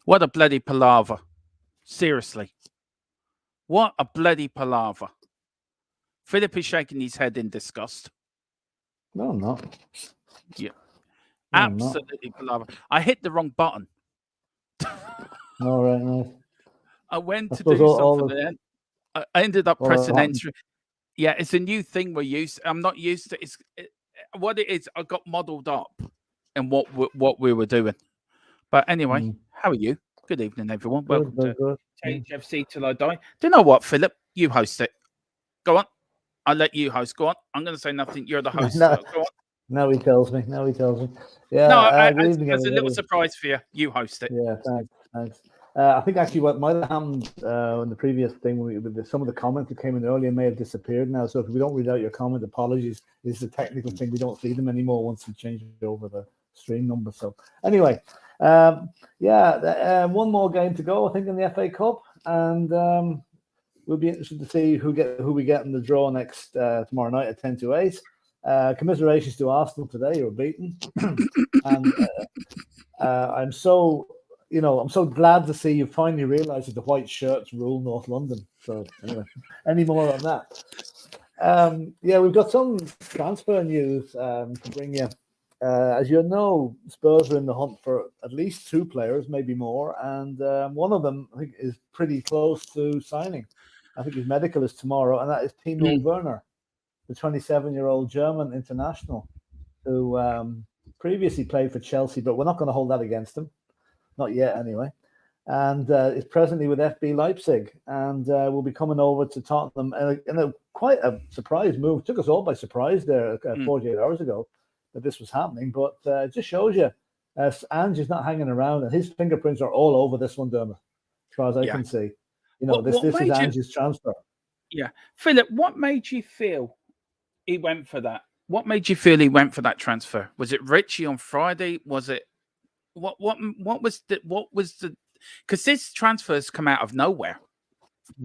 What a bloody palaver. Seriously. What a bloody palaver. Philip is shaking his head in disgust. No, I'm not. Yeah. No, absolutely palaver. I hit the wrong button. All right, nice. I went to do something then. I ended up pressing enter. Yeah, it's a new thing we're used to. I'm not used to what it is. I got modelled up in what we were doing. But anyway, how are you? Good evening, everyone. Good, Welcome good. to Thfc Till I Die. Do you know what, Philip? You host it. Go on. I'll let you host. Go on. I'm going to say nothing. You're the host. No, go on. Now he tells me. Yeah. No, good evening, as a little surprise for you, you host it. Yeah, thanks. I think actually what might have happened in the previous thing with some of the comments that came in earlier may have disappeared now. So if we don't read out your comment, apologies. This is a technical thing. We don't see them anymore once we change it over the stream number. So anyway, one more game to go, I think, in the FA Cup, and we'll be interested to see who we get in the draw next tomorrow night at 10-8. Commiserations to Arsenal today, who were beaten, and I'm so glad to see you finally realise that the white shirts rule North London. So anyway, any more on that? We've got some transfer news to bring you. As you know, Spurs are in the hunt for at least 2 players, maybe more, and one of them I think is pretty close to signing. I think his medical is tomorrow, and that is Timo Werner, the 27-year-old German international who previously played for Chelsea, but we're not going to hold that against him. Not yet, anyway. And is presently with FB Leipzig, and will be coming over to Tottenham in quite a surprise move. Took us all by surprise there 48 hours ago that this was happening, but it just shows you Ange is not hanging around, and his fingerprints are all over this one, Dermot, as far as I can see. This is Ange's transfer. Yeah. Philip, what made you feel he went for that? What made you feel he went for that transfer? Was it Richie on Friday? Was it what was the because this transfer's come out of nowhere?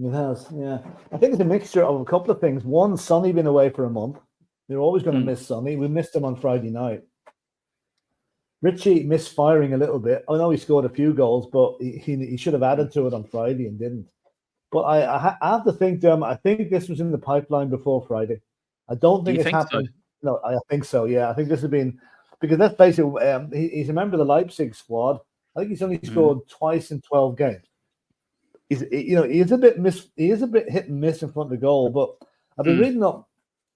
It has, yeah. I think it's a mixture of a couple of things. One, Sonny been away for a month. They're always going to miss Sonny. We missed him on Friday night. Richie misfiring a little bit. I know he scored a few goals, but he should have added to it on Friday and didn't. But I have to think, I think this was in the pipeline before Friday. I don't think it's happened. So? No, I think so. Yeah, I think this has been because that's basically he's a member of the Leipzig squad. I think he's only scored twice in 12 games. He is a bit hit and miss in front of the goal. But I've been reading up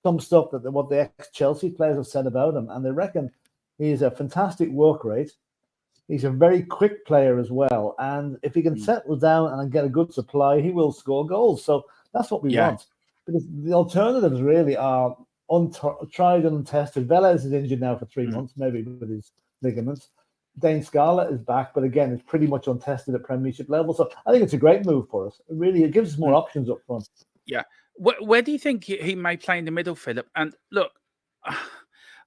some stuff that what the ex-Chelsea players have said about him, and they reckon he's a fantastic work rate. He's a very quick player as well, and if he can settle down and get a good supply, he will score goals. So that's what we want. Because the alternatives really are tried and untested. Velez is injured now for 3 months, maybe with his ligaments. Dane Scarlett is back, but again, it's pretty much untested at Premiership level. So I think it's a great move for us. It gives us more options up front. Yeah. Where do you think he may play in the middle, Philip? And look,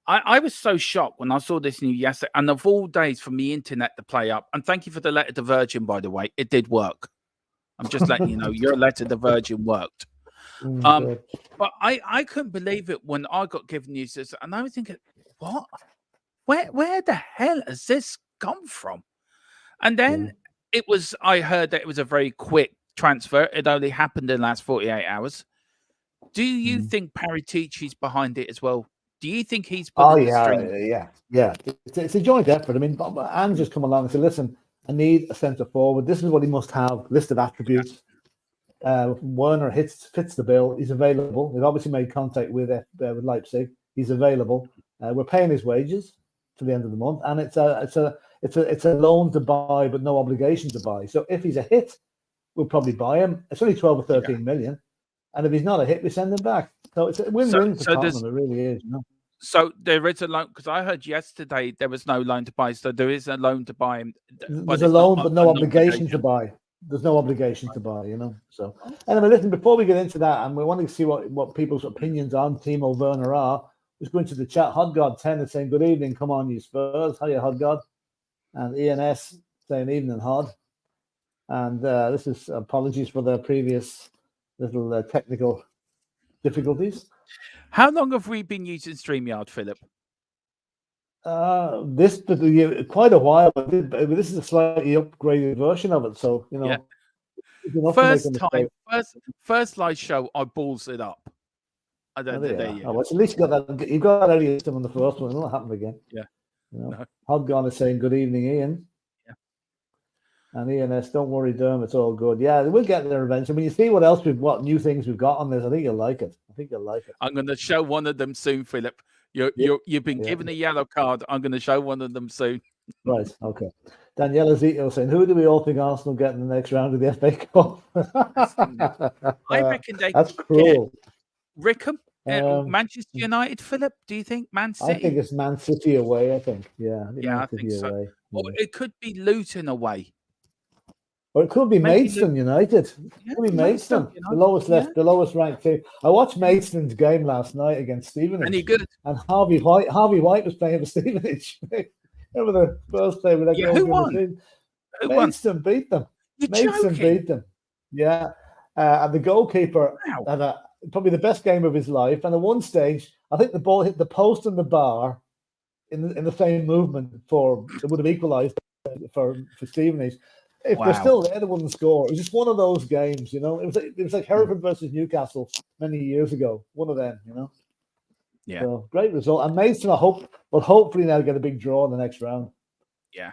I was so shocked when I saw this news yesterday, and of all days for the internet to play up. And thank you for the letter to Virgin, by the way. It did work. I'm just letting you know your letter to Virgin worked. But I couldn't believe it when I got given news this, and I was thinking, what? Where the hell has this come from? And then I heard that it was a very quick transfer. It only happened in the last 48 hours. Do you think Paritici's behind it as well? Do you think he's pulling the string? Yeah. It's a joint effort. I mean, Anne's just come along and said, listen, I need a centre forward. This is what he must have, list of attributes. Werner fits the bill. He's available. We've obviously made contact with Leipzig. He's available. We're paying his wages to the end of the month, and it's a loan to buy, but no obligation to buy. So if he's a hit, we'll probably buy him. It's only 12 or 13 million, and if he's not a hit, we send him back. So it's a win-win for Tottenham. It really is. So there is a loan, because I heard yesterday there was no loan to buy. So there is a loan to buy him. There's a loan, but no obligation to buy. There's no obligation to buy, So anyway, listen, before we get into that, and we want to see what people's opinions on Timo Werner are, just going to the chat. HodGod10 is saying, good evening. Come on, you Spurs. Hiya, HodGod. And ENS saying, evening, Hod. And this is apologies for the previous little technical difficulties. How long have we been using StreamYard, Philip? This quite a while, but this is a slightly upgraded version of it. So Yeah. first First live show, I balls it up. I don't there know. you go. At least you got that. You got out of your system on the first one. It'll not happen again. Yeah. No. Hodgon is saying good evening, Ian. Yeah. And Ian S, don't worry, Derm, it's all good. Yeah, we'll get there eventually. When you see what new things we've got on this, I think you'll like it. I'm going to show one of them soon, Philip. You've been given a yellow card. I'm going to show one of them soon. Right. Okay. Danielle Ezekiel saying, "Who do we all think Arsenal get in the next round of the FA Cup?" I reckon that's cruel. Rickham, Manchester United. Philip, do you think Man City? I think it's Man City away. I think, I think so. Away. Or it could be Luton away. Or it could be Maidstone United. It could be Maidstone, the lowest ranked team. I watched Maidstone's game last night against Stevenage. Any good? And Harvey White was playing for Stevenage. Remember the first play with that goal? Who won? Maidstone beat them. Maidstone beat them. Yeah. And the goalkeeper had probably the best game of his life. And at one stage, I think the ball hit the post and the bar in the same movement it would have equalised for Stevenage. If they're still there, they wouldn't score. It was just one of those games, It was like Hereford versus Newcastle many years ago. One of them, Yeah. So great result. And Mason, will hopefully now get a big draw in the next round. Yeah.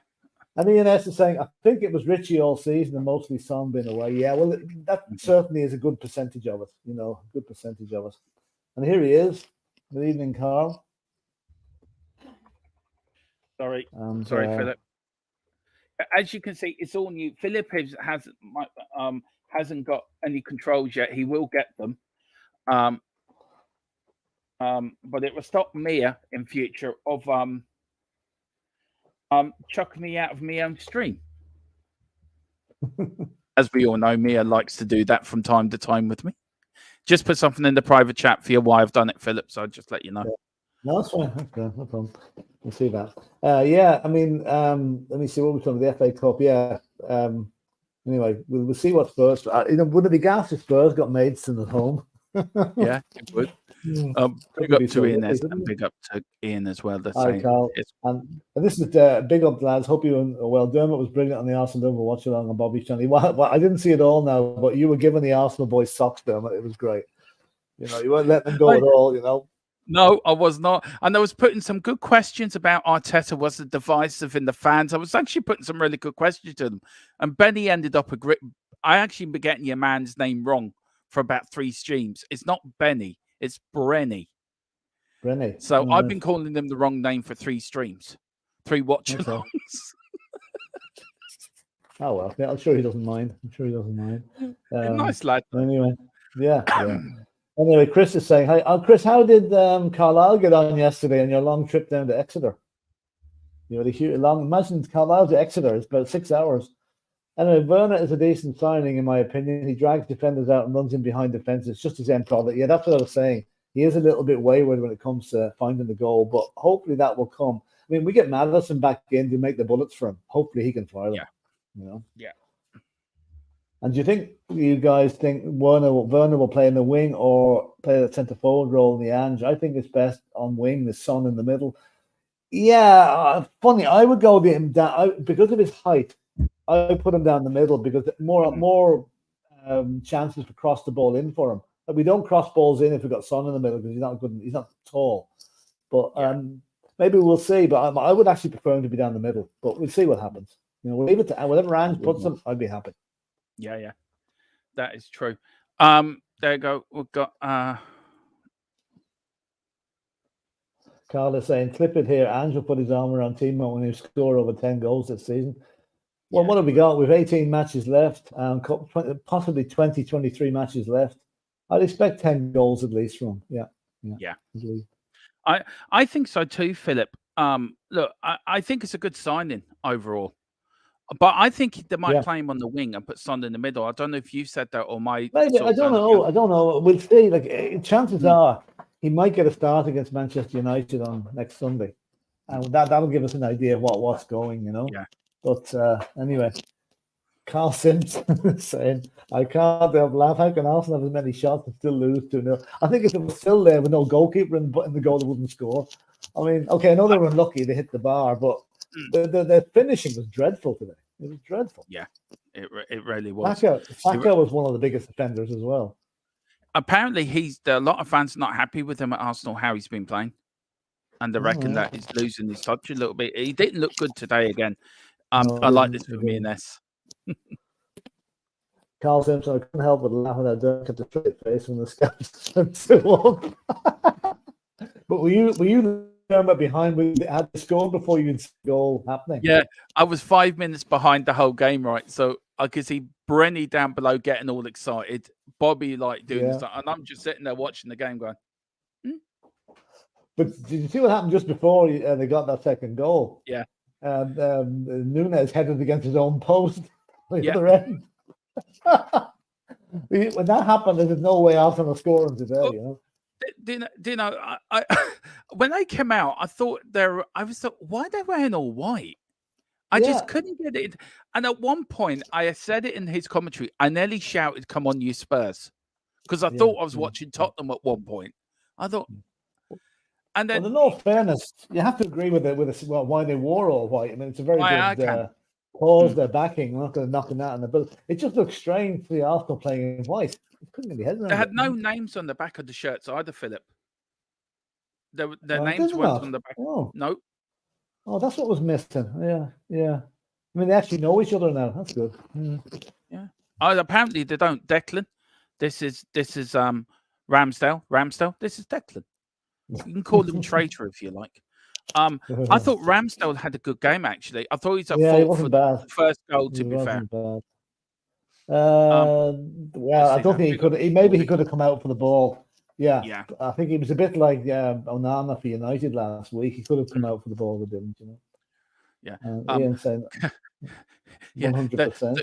And Ian S is saying, I think it was Richie all season and mostly Son being away. Yeah, well, that certainly is a good percentage of it, good percentage of it. And here he is. Good evening, Carl. Sorry, Philip. As you can see, it's all new. Philip hasn't got any controls yet. He will get them. But it will stop Mia in future of chucking me out of my own stream. As we all know, Mia likes to do that from time to time with me. Just put something in the private chat for you why I've done it, Philip. So I'll just let you know. Yeah. No, that's fine. Okay, no problem. We'll see that. I mean, let me see what we're talking about the FA Cup. Yeah. Anyway, we'll see what Spurs. Would it be gas if Spurs got Maidstone at home? Yeah, it would. Big up to Ian and big up to Ian as well. Hi, Carl. And this is big up, lads. Hope you are well. Dermot was brilliant on the Arsenal Liverpool watch along on Bobby's channel. Well, I didn't see it all now, but you were giving the Arsenal boys socks, Dermot. It was great. You weren't letting them go at all. No, I was not. And I was putting some good questions about Arteta. Was it divisive in the fans? I was actually putting some really good questions to them. And Benny ended up I actually been getting your man's name wrong for about 3 streams. It's not Benny, it's Brenny. So I've been calling them the wrong name for 3 streams, 3 watch-alongs. Oh, well, yeah, I'm sure he doesn't mind. Nice lad. Anyway, yeah. Anyway, Chris is saying, "Hi, Chris. How did Carlisle get on yesterday on your long trip down to Exeter? Imagine Carlisle to Exeter. It's about 6 hours. Anyway, Werner is a decent signing, in my opinion. He drags defenders out and runs in behind defenses. Just his end product. Yeah, that's what I was saying. He is a little bit wayward when it comes to finding the goal, but hopefully that will come. I mean, we get Maddison back in to make the bullets for him. Hopefully he can fire them. Yeah. Yeah. And do you guys think Werner will play in the wing or play the centre forward role in the Ange? I think it's best on wing, the Son in the middle. Yeah, funny. I would go with him down because of his height. I put him down the middle because more chances to cross the ball in for him. But we don't cross balls in if we've got Son in the middle because he's not good. He's not tall. But maybe we'll see. But I would actually prefer him to be down the middle. But we'll see what happens. We'll leave it to whatever Ange puts him. I'd be happy. Yeah, that is true. There you go. We've got Carl is saying, clip it here. Ange will put his arm around Timo when he score over 10 goals this season. Well, what have we got? We've 18 matches left, possibly 20, 23 matches left. I'd expect 10 goals at least from him. Yeah. I think so too, Philip. Look, I think it's a good signing overall. But I think they might play him on the wing and put Son in the middle. I don't know if you said that or my. Maybe, I don't know. We'll see. Chances are he might get a start against Manchester United on next Sunday, and that'll give us an idea of what's going. Yeah. But anyway, Carl Simpson saying, I can't help laugh. How can Arsenal have as many shots and still lose 2-0? I think if it was still there with no goalkeeper in the goal, they wouldn't score. I mean, okay, I know they were unlucky, they hit the bar, but the finishing was dreadful today. It was dreadful. Yeah, it really was. Saka was one of the biggest offenders as well. Apparently, a lot of fans are not happy with him at Arsenal, how he's been playing. And they reckon that he's losing his touch a little bit. He didn't look good today again. No, I like this for me and S. Carl Simpson, I couldn't help but laughing at Dirk at the straight face when the scouts won. But were you behind? We had to score before you could see the goal happening. Yeah, I was 5 minutes behind the whole game, right? So I could see Brenny down below getting all excited, Bobby doing stuff, and I'm just sitting there watching the game, going. But did you see what happened just before they got that second goal? Yeah. Nunes headed against his own post. The other end. When that happened, there's no way Arsenal scoring today. Do you know? I when they came out, I thought why are they wearing all white? I just couldn't get it. And at one point, I said it in his commentary. I nearly shouted, "Come on, you Spurs," because I thought I was watching Tottenham at one point. I thought. And then, in all fairness, you have to agree with why they wore all white. I mean, it's a very good cause they're backing. I'm not going to knock them out in the bill. It just looks strange to the Arsenal playing in white. It couldn't get head around. They had no names on the back of the shirts either, Philip. Their names weren't on the back. Oh. No. Oh, that's what was missing. Yeah. I mean, they actually know each other now. That's good. Yeah. Apparently they don't. Declan. This is Ramsdale. Ramsdale. This is Declan. You can call him traitor if you like. I thought Ramsdale had a good game actually. I thought he's at fault for the first goal. To be fair, bad. Well, I don't think he could. Maybe he could have come out for the ball. Yeah. I think he was a bit like Onana for United last week. He could have come out for the ball, but didn't. Yeah. Ian saying 100%.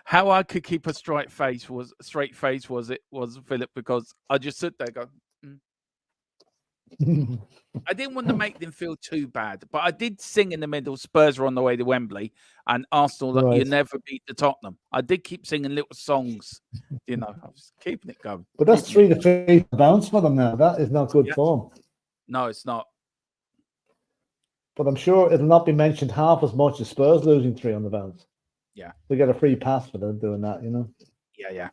How I could keep a straight face was Philip, because I just sit there going. I didn't want to make them feel too bad, but I did sing in the middle. Spurs are on the way to Wembley, and Arsenal, you never beat the Tottenham. I did keep singing little songs, I was keeping it going. But that's 3 defeats bounce for them now. That is not good form. No, it's not. But I'm sure it'll not be mentioned half as much as Spurs losing 3 on the bounce. Yeah, they get a free pass for them doing that. Yeah.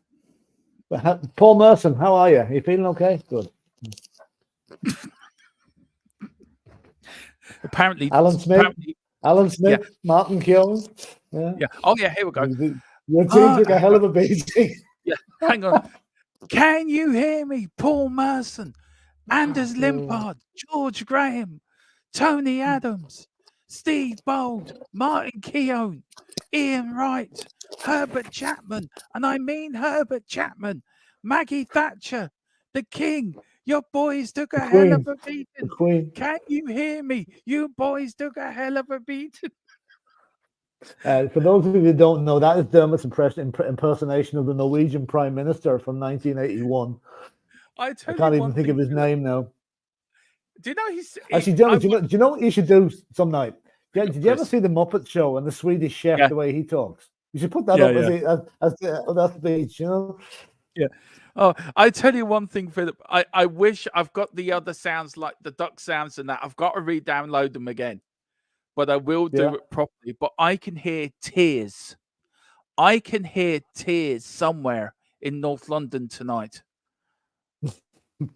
But Paul Merson, how are you? Are you feeling okay? Good. Apparently, Alan Smith, Martin Keown. Yeah. Oh, yeah. Here we go. Your team took a hell of a beating. Yeah. Hang on. Can you hear me? Paul Merson, Anders Limpard, George Graham, Tony Adams, Steve Bold, Martin Keown, Ian Wright, Herbert Chapman, and I mean Herbert Chapman, Maggie Thatcher, the King. Your boys took a hell of a beating. Can you hear me? You boys took a hell of a beating. For those of you who don't know, that is Dermot's impersonation of the Norwegian Prime Minister from 1981. I can't even think of his name now. Do you know he's actually? Do you know what you should do some night? Did you ever see the Muppet Show and the Swedish Chef, the way he talks? You should put that up as that speech. Yeah. Oh, I tell you one thing, Philip. I wish I've got the other sounds like the duck sounds and that. I've got to re-download them again, but I will do it properly. But I can hear tears. I can hear tears somewhere in North London tonight.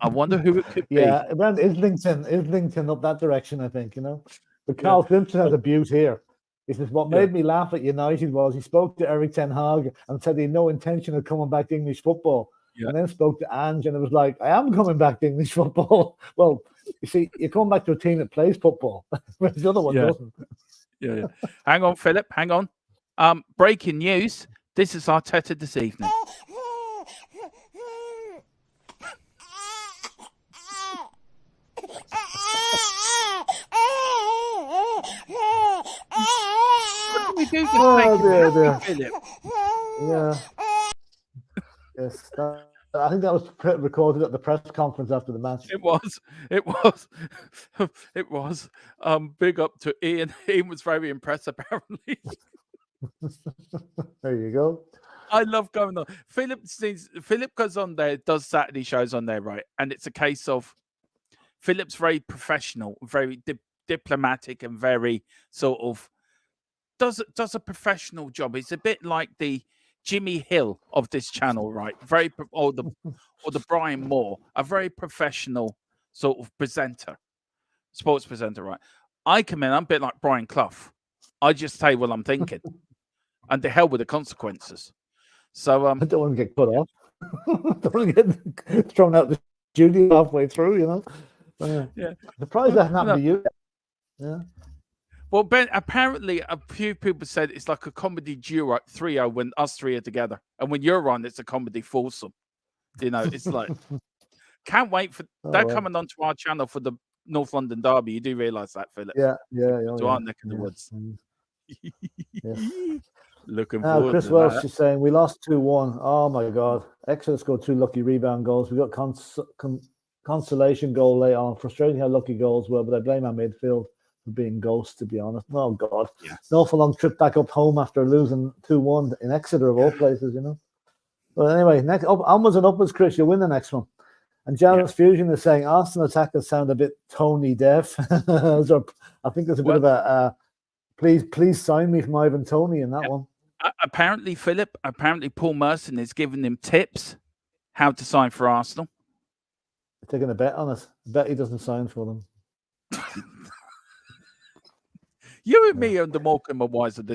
I wonder who it could be. Yeah, around Islington up that direction, I think, But Carl Simpson has a beaut here. He says, what made me laugh at United was he spoke to Eric Ten Hag and said he had no intention of coming back to English football. Yeah. And then spoke to Ange and it was like, I am coming back to English football. Well, you see, you're coming back to a team that plays football, whereas the other one doesn't. Yeah. Hang on, Philip. Hang on. Breaking news. This is Arteta this evening. What do we do to dear. Philip? Yeah. Yes, I think that was recorded at the press conference after the match. It was. Big up to Ian. Ian was very impressed, apparently. There you go. I love going on. Philip goes on there, does Saturday shows on there, right? And it's a case of Philip's very professional, very diplomatic, and very sort of does a professional job. He's a bit like the Jimmy Hill of this channel, right? Or the Brian Moore, a very professional sort of presenter, sports presenter, right? I come in, I'm a bit like Brian Clough. I just say what I'm thinking, and the hell with the consequences. So I don't want to get cut off. Don't want to get thrown out the studio halfway through, you know. Yeah. Surprised that happened to you. Yeah. Well, Ben, apparently a few people said it's like a comedy trio when us three are together, and when you're on, it's a comedy foursome. You know, it's like can't wait for they're coming onto our channel for the North London derby. You do realise that, Philip? Yeah. To our neck of the woods. Yes. Looking forward. Chris to Welsh that. is saying we lost 2-1. Oh my God! Exeter scored 2 lucky rebound goals. We got consolation goal late on. Frustrating how lucky goals were, but I blame our midfield for being ghosts. To be honest, oh God, Yeah. An awful long trip back up home after losing 2-1 in Exeter of all places, you know. But anyway, next onwards and upwards, Chris. You'll win the next one. And Janet's Fusion is saying Arsenal attackers sound a bit Tony deaf. So I think there's a bit of a please sign me from Ivan Toney in that one. Apparently, Philip. Apparently, Paul Merson is giving him tips how to sign for Arsenal. They're taking a bet on it. I bet he doesn't sign for them. You and me are the more and wise of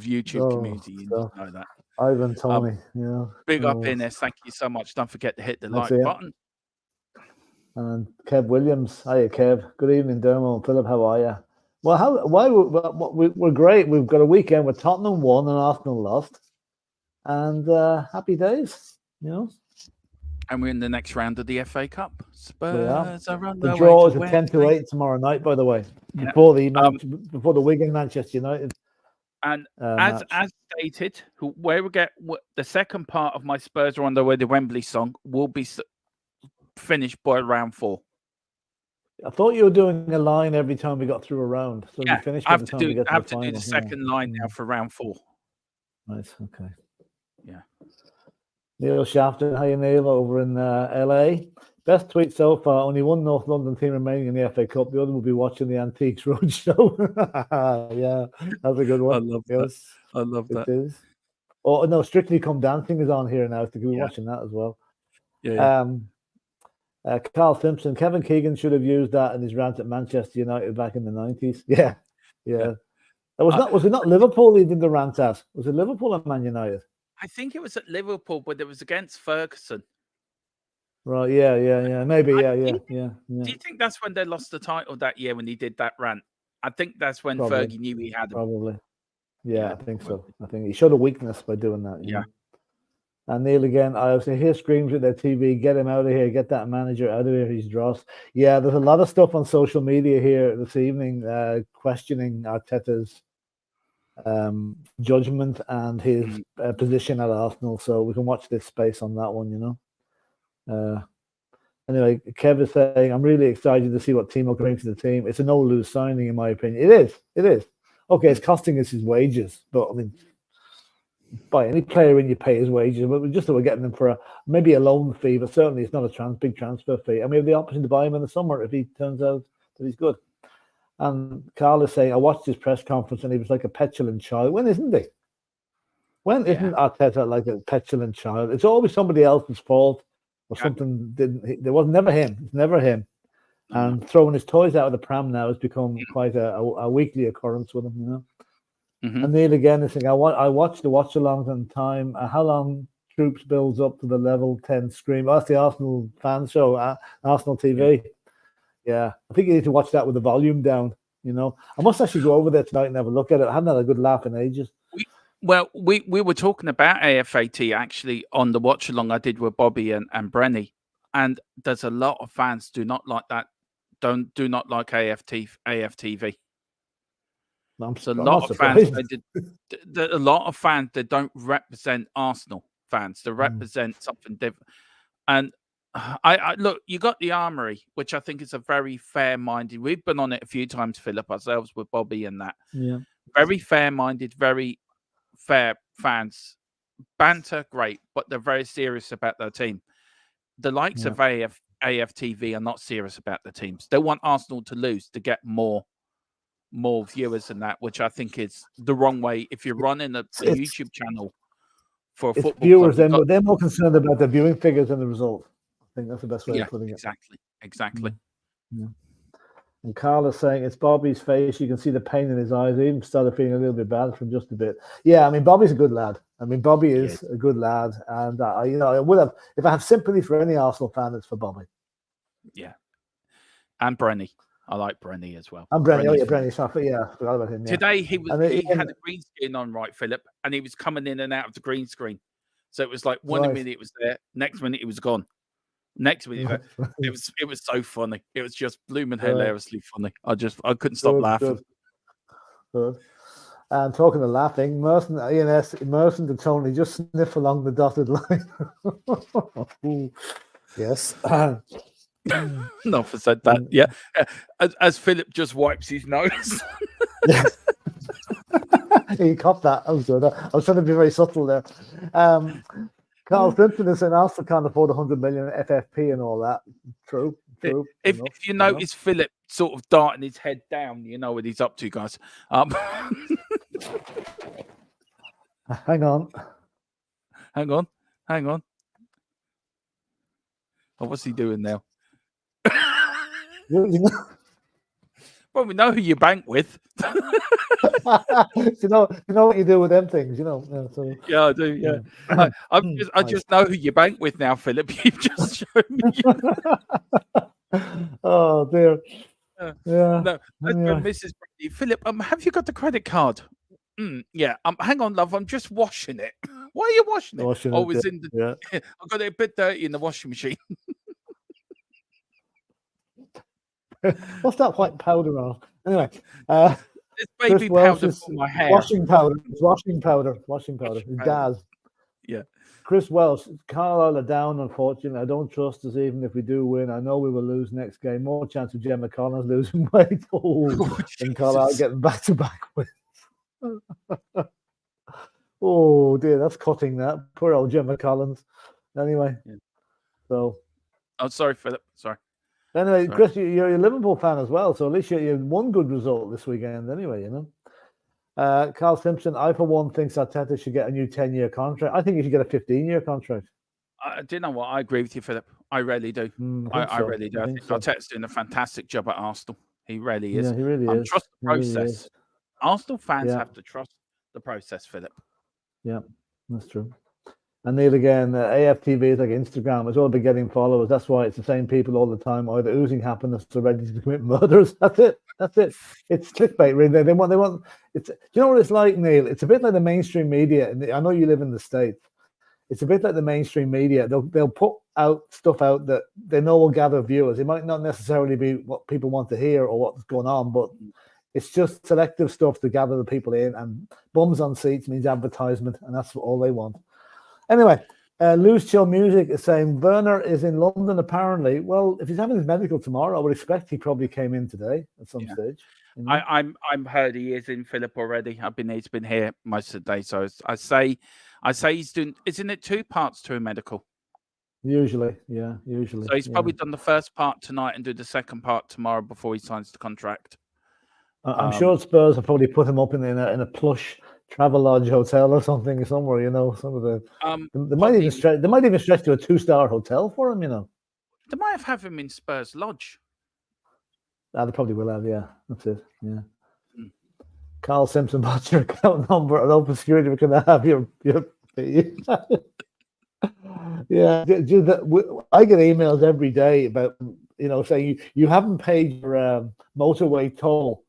YouTube community. You know that. Ivan Toney, Big up Ines. Thank you so much. Don't forget to hit the like button. And Kev Williams, hiya Kev. Good evening, Dermo and Philip. How are you? Well, we're great. We've got a weekend where Tottenham won and Arsenal lost, and happy days, you know. And we're in the next round of the FA Cup. Spurs are on the draw is at 10-8 tomorrow night, by the way, before the Wigan Manchester United. And as stated, where we get the second part of my Spurs are on the way to Wembley song will be finished by round 4. I thought you were doing a line every time we got through a round. So we finished by the time we get to the final. I have to do the second line now for round 4. Nice. Okay. Yeah. Neil Shafton, hi Neil, over in LA. Best tweet so far. Only one North London team remaining in the FA Cup. The other will be watching the Antiques Roadshow. Yeah, that's a good one. I love that. I love that. It is. Oh no, Strictly Come Dancing is on here now. So you can be watching that as well. Yeah. Carl Simpson, Kevin Keegan should have used that in his rant at Manchester United back in the 90s. Yeah. Was it not Liverpool he did the rant at? Was it Liverpool and Man United? I think it was at Liverpool, but it was against Ferguson. Right, yeah. Maybe, yeah. Do you think that's when they lost the title that year when he did that rant? I think that's when Fergie knew he had him. Probably. Yeah, I think so. I think he showed a weakness by doing that. Yeah. And Neil again, I hear screams at their TV, get him out of here, get that manager out of here, he's dross. Yeah, there's a lot of stuff on social media here this evening questioning Arteta's judgment and his position at Arsenal. So we can watch this space on that one, you know. Anyway, Kev is saying, I'm really excited to see what Timo brings to the team. It's a no-lose signing, in my opinion. It is. Okay, it's costing us his wages, but I mean, by any player in you pay his wages, but just that we're getting them for maybe a loan fee, but certainly it's not a big transfer fee. And we have the option to buy him in the summer if he turns out that he's good. And Carl is saying, I watched his press conference and he was like a petulant child. When isn't he? When isn't Arteta like a petulant child? It's always somebody else's fault or something there was never him. It's never him. And throwing his toys out of the pram now has become quite a weekly occurrence with him, you know. Mm-hmm. And Neil again is saying, I watched the watch-alongs on time. How long Troops builds up to the level 10 scream? That's the Arsenal fan show, Arsenal TV. Yeah, I think you need to watch that with the volume down, you know. I must actually go over there tonight and have a look at it. I haven't had a good laugh in ages. We were talking about AFAT actually on the watch-along I did with Bobby and Brenny. And there's a lot of fans do not like that. Do not like AFTV. So a lot of fans that don't represent Arsenal fans. They represent something different. And I look, you got the Armory, which I think is a very fair-minded. We've been on it a few times, Philip, ourselves with Bobby and that. Yeah. Very fair-minded, very fair fans, banter, great, but they're very serious about their team. The likes of AFTV are not serious about the teams. They want Arsenal to lose to get more viewers than that, which I think is the wrong way. If you're running a YouTube channel for a football viewers, club, they're more concerned about the viewing figures than the result. I think that's the best way of putting it. Exactly. Yeah. And Carl is saying it's Bobby's face. You can see the pain in his eyes. He even started feeling a little bit bad from just a bit. Yeah, I mean, Bobby's a good lad. I mean, Bobby is a good lad, and I would have, if I have sympathy for any Arsenal fan, it's for Bobby. Yeah, and Brenny. I like Brenny as well. And Brenny, Brenny. I forgot about him. Yeah. Today he had a green screen on, right, Philip, and he was coming in and out of the green screen. So it was like one minute it was there, next minute it was gone. Next minute it was so funny. It was just blooming hilariously funny. I couldn't stop laughing. Good. And talking of laughing, Merson to Tony, just sniff along the dotted line. Yes. No, for said that. Yeah. As Philip just wipes his nose. He copped that. I was good. I was trying to be very subtle there. Carl Simpson is saying Arsenal can't afford 100 million FFP and all that. True. If you notice Philip sort of darting his head down, you know what he's up to, guys. Hang on. Oh, what's he doing now? Well, we know who you bank with. you know what you do with them things, So. Yeah, I do. Yeah, I just know who you bank with now, Philip. You've just shown me. Oh dear. Yeah. No, Mrs. Brady. Philip, have you got the credit card? Yeah. Hang on, love. I'm just washing it. Why are you washing it? It's in the. Yeah. I've got it a bit dirty in the washing machine. What's that white powder on? Anyway, it's baby powder for my hair. Washing powder. It's washing powder. It's gas. Yeah. Chris Welsh, Carlisle are down, unfortunately. I don't trust us even if we do win. I know we will lose next game. More chance of Gemma Collins losing weight. And Carlisle getting back-to-back wins. Oh, dear, that's cutting that. Poor old Gemma Collins. Anyway, so. Oh, sorry, Philip. Sorry. Anyway, Chris, you're a Liverpool fan as well, so at least you had one good result this weekend anyway, Carl Simpson, I for one think Arteta should get a new 10-year contract. I think he should get a 15-year contract. Do you know what? I agree with you, Philip. I really do. I really do. I think Arteta's doing a fantastic job at Arsenal. He really is. Yeah, he really is. Trust the process. Really Arsenal fans have to trust the process, Philip. Yeah, that's true. And Neil again, AFTV is like Instagram. It's all about getting followers. That's why it's the same people all the time, either oozing happiness or ready to commit murders. That's it. It's clickbait, really. They want. It's. Do you know what it's like, Neil? It's a bit like the mainstream media. And I know you live in the States. It's a bit like the mainstream media. They'll put out stuff out that they know will gather viewers. It might not necessarily be what people want to hear or what's going on, but it's just selective stuff to gather the people in. And bums on seats means advertisement, and that's all they want. Anyway, Loose Chill Music is saying Werner is in London apparently. Well, if he's having his medical tomorrow, I would expect he probably came in today at some stage. I'm heard he is in Philip already. He's been here most of the day, so I say he's doing. Isn't it 2 parts to a medical? Usually. So he's probably done the first part tonight and do the second part tomorrow before he signs the contract. I'm sure Spurs have probably put him up in a plush Travelodge hotel or something somewhere, some of the they might even stretch to a 2-star hotel for him, They might have him in Spurs Lodge. They probably will have, that's it. Carl Simpson, what's your account number at Open Security? We're gonna have your I get emails every day about saying you haven't paid your motorway toll.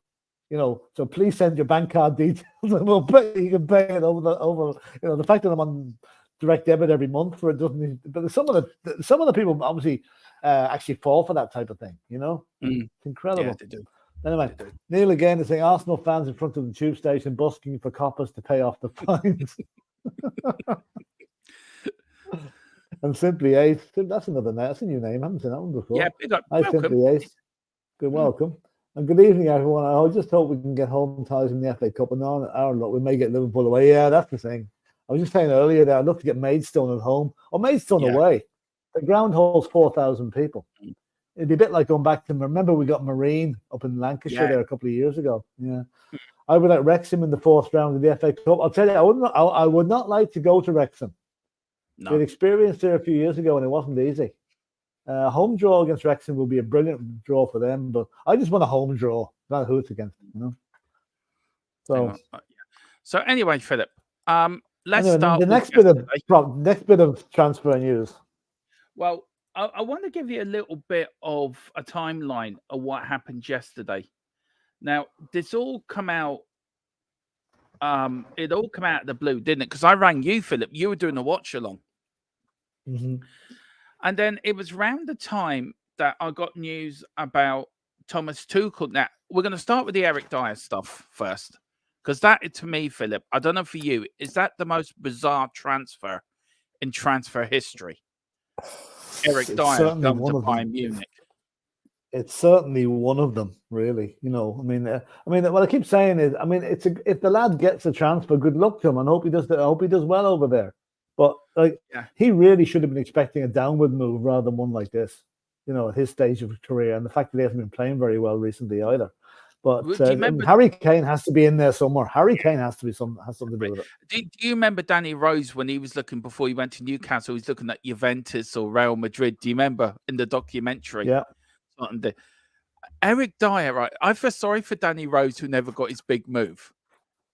So please send your bank card details, and we'll pay. You can pay it over. The fact that I'm on direct debit every month for it doesn't. But some of the people obviously actually fall for that type of thing. It's incredible. Yeah, they do. Anyway, Neil again is saying Arsenal fans in front of the tube station busking for coppers to pay off the fines. And Simply Ace, that's another name. That's a new name. I haven't seen that one before. Yeah, Hi, Simply Ace. Good, welcome. And good evening, everyone. I just hope we can get home ties in the FA Cup. And on our lot, we may get Liverpool away. Yeah, that's the thing. I was just saying earlier that I'd love to get Maidstone at home or Maidstone away. The ground holds 4,000 people. It'd be a bit like going back to, remember we got Marine up in Lancashire there a couple of years ago. Yeah. I would like Wrexham in the fourth round of the FA Cup. I'll tell you, I would not like to go to Wrexham. No. We had experience there a few years ago and it wasn't easy. Home draw against Wrexham will be a brilliant draw for them, but I just want a home draw, not who it's against, So anyway, Philip, let's start the next bit of transfer news. Well, I want to give you a little bit of a timeline of what happened yesterday. Now, this all come out. It all come out of the blue, didn't it? Because I rang you, Philip. You were doing a watch along. Mm-hmm. And then it was around the time that I got news about Thomas Tuchel. Now, we're going to start with the Eric Dier stuff first. Because that, to me, Philip, I don't know for you, is that the most bizarre transfer in transfer history? Eric Dier comes to Bayern Munich. It's certainly one of them, really. I mean, what I keep saying is, if the lad gets a transfer, good luck to him, and hope he does well over there. But he really should have been expecting a downward move rather than one like this. At his stage of his career, and the fact that he hasn't been playing very well recently either. But Harry Kane has to be in there somewhere. Harry Kane has to be has something to do with it. Do you remember Danny Rose when he was looking before he went to Newcastle? He was looking at Juventus or Real Madrid. Do you remember in the documentary? Yeah. Eric Dier, right? I feel sorry for Danny Rose who never got his big move.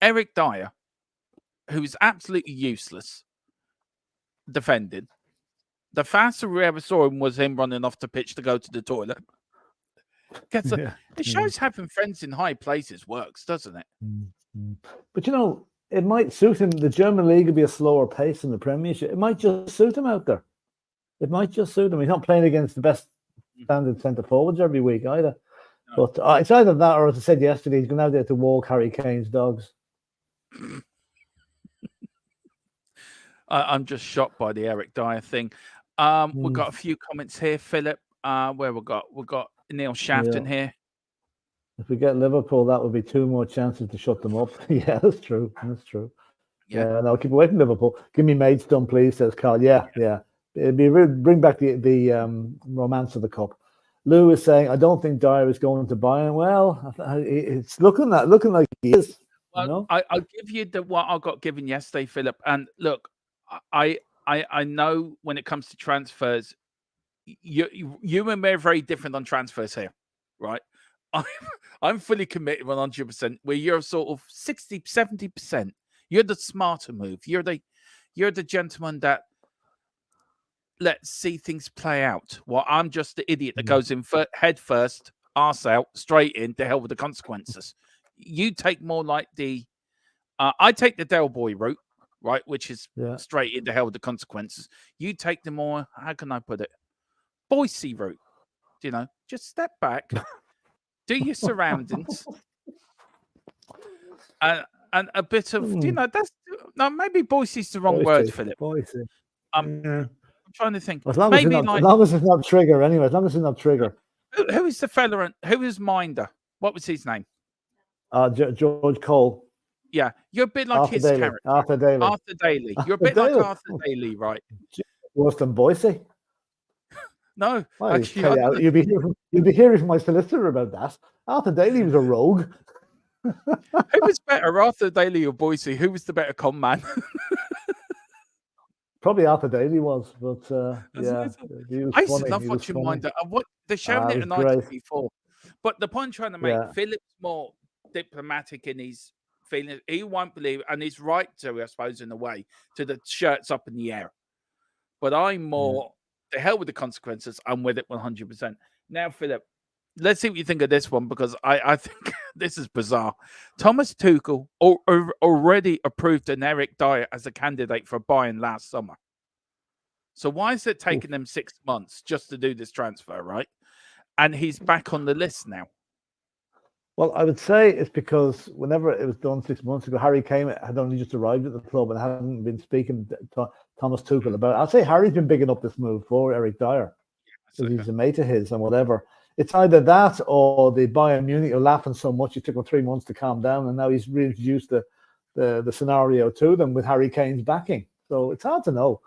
Eric Dier, who is absolutely useless defending. The fastest we ever saw him was him running off the pitch to go to the toilet. It shows having friends in high places works, doesn't it? But it might suit him. The German league will be a slower pace than the Premiership. It might just suit him out there. It might just suit him. He's not playing against the best standard centre forwards every week either. No. But it's either that or, as I said yesterday, he's going out there to walk Harry Kane's dogs. I'm just shocked by the Eric Dier thing. We've got a few comments here, Philip. Where we've got Neil Shafton here. If we get Liverpool, that would be 2 more chances to shut them up. Yeah, that's true. That's true. Yeah, no, keep away from Liverpool. Give me Maidstone, please, says Carl. Yeah. It'd be bring back the romance of the cup. Lou is saying, I don't think Dier is going to Bayern. Well, it's looking like he is. Well, I'll give you what I got given yesterday, Philip. And look, I know when it comes to transfers, you and me are very different on transfers here, right? I'm fully committed 100%, where you're sort of 60, 70%. You're the smarter move. You're the gentleman that let's see things play out. Well, I'm just the idiot that goes in head first, arse out, straight in, to hell with the consequences. You take more like I take the Del Boy route, right, which is straight into hell with the consequences. You take the more, how can I put it, Boise route. Just step back, do your surroundings, and a bit of, maybe Boise's the wrong word, Philip. Boise. I'm trying to think. As long as it's not Trigger, anyway. As long as it's not Trigger. Who is the fella? Who is Minder? What was his name? George Cole. Yeah, you're a bit like Arthur his Daly. character. Arthur Daly. Arthur Daly. You're a bit like Arthur Daly, right? Worse than Boise. No, well, actually, you'll be hearing from my solicitor about that. Arthur Daly was a rogue. Who was better, Arthur Daly or Boise? Who was the better con man? Probably Arthur Daly was, but I used to love watching Minder. They're showing it tonight before. But the point I'm trying to make, Philip's more diplomatic in his feelings. He won't believe, and he's right to, I suppose, in a way, to the shirts up in the air. But I'm more, the hell with the consequences. I'm with it 100%. Now, Philip, let's see what you think of this one, because I think this is bizarre. Thomas Tuchel already approved an Eric Dier as a candidate for Bayern last summer. So why is it taking them 6 months just to do this transfer, right? And he's back on the list now. Well, I would say it's because whenever it was done 6 months ago, Harry Kane had only just arrived at the club and hadn't been speaking to Thomas Tuchel about it. I'd say Harry's been bigging up this move for Eric Dier. Because he's a mate of his and whatever. it's either that or the Bayern Munich are laughing so much it took him 3 months to calm down, and now he's reintroduced the scenario to them with Harry Kane's backing. So it's hard to know.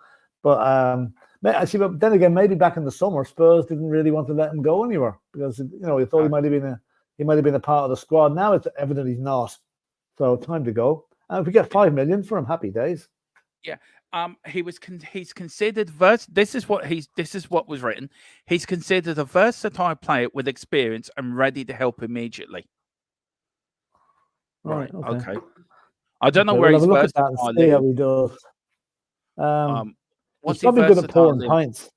But actually, but then again, maybe back in the summer, Spurs didn't really want to let him go anywhere because he thought he might have been a part of the squad. Now it's evident he's not. So time to go. And if we get 5 million for him, happy days. Yeah. He's considered this is what was written. He's considered a versatile player with experience and ready to help immediately. Right. Okay. I don't know where he's versatile. And see how he does. He's probably good at pouring pints.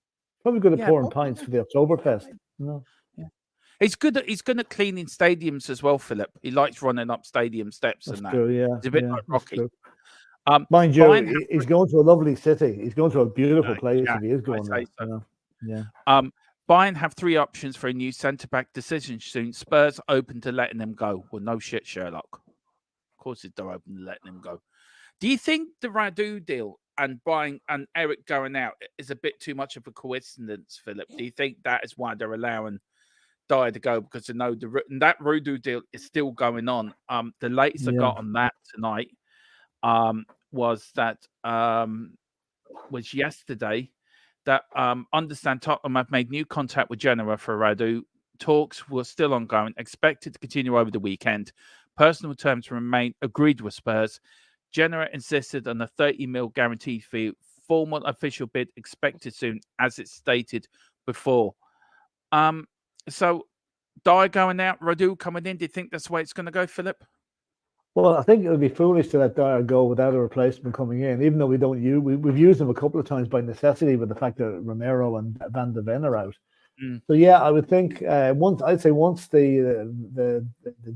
Probably good at pouring pints for the Oktoberfest. No. Yeah. He's good at cleaning stadiums as well, Philip. He likes running up stadium steps. That's and that. True, yeah. He's a bit like Rocky. Mind you, he's going to a lovely city. He's going to a beautiful place if he is going there. So. Yeah. Bayern have 3 options for a new centre-back decision soon. Spurs open to letting him go. Well, no shit, Sherlock. Of course they're open to letting him go. Do you think the Radu deal and buying and Eric going out is a bit too much of a coincidence, Philip? Do you think that is why they're allowing Dier to go? Because they know that Radu deal is still going on. The latest I got on that tonight was yesterday that understand Tottenham have made new contact with Genoa for Radu. Talks were still ongoing, expected to continue over the weekend. Personal terms remain agreed with Spurs. Genoa insisted on a 30 mil guaranteed fee. Formal official bid expected soon, as it's stated before. So Dier going out, Radu coming in. Do you think that's the way it's going to go, Philip? Well, I think it would be foolish to let Dier go without a replacement coming in, even though we've used him a couple of times by necessity with the fact that Romero and Van de Ven are out. So yeah, I would think once the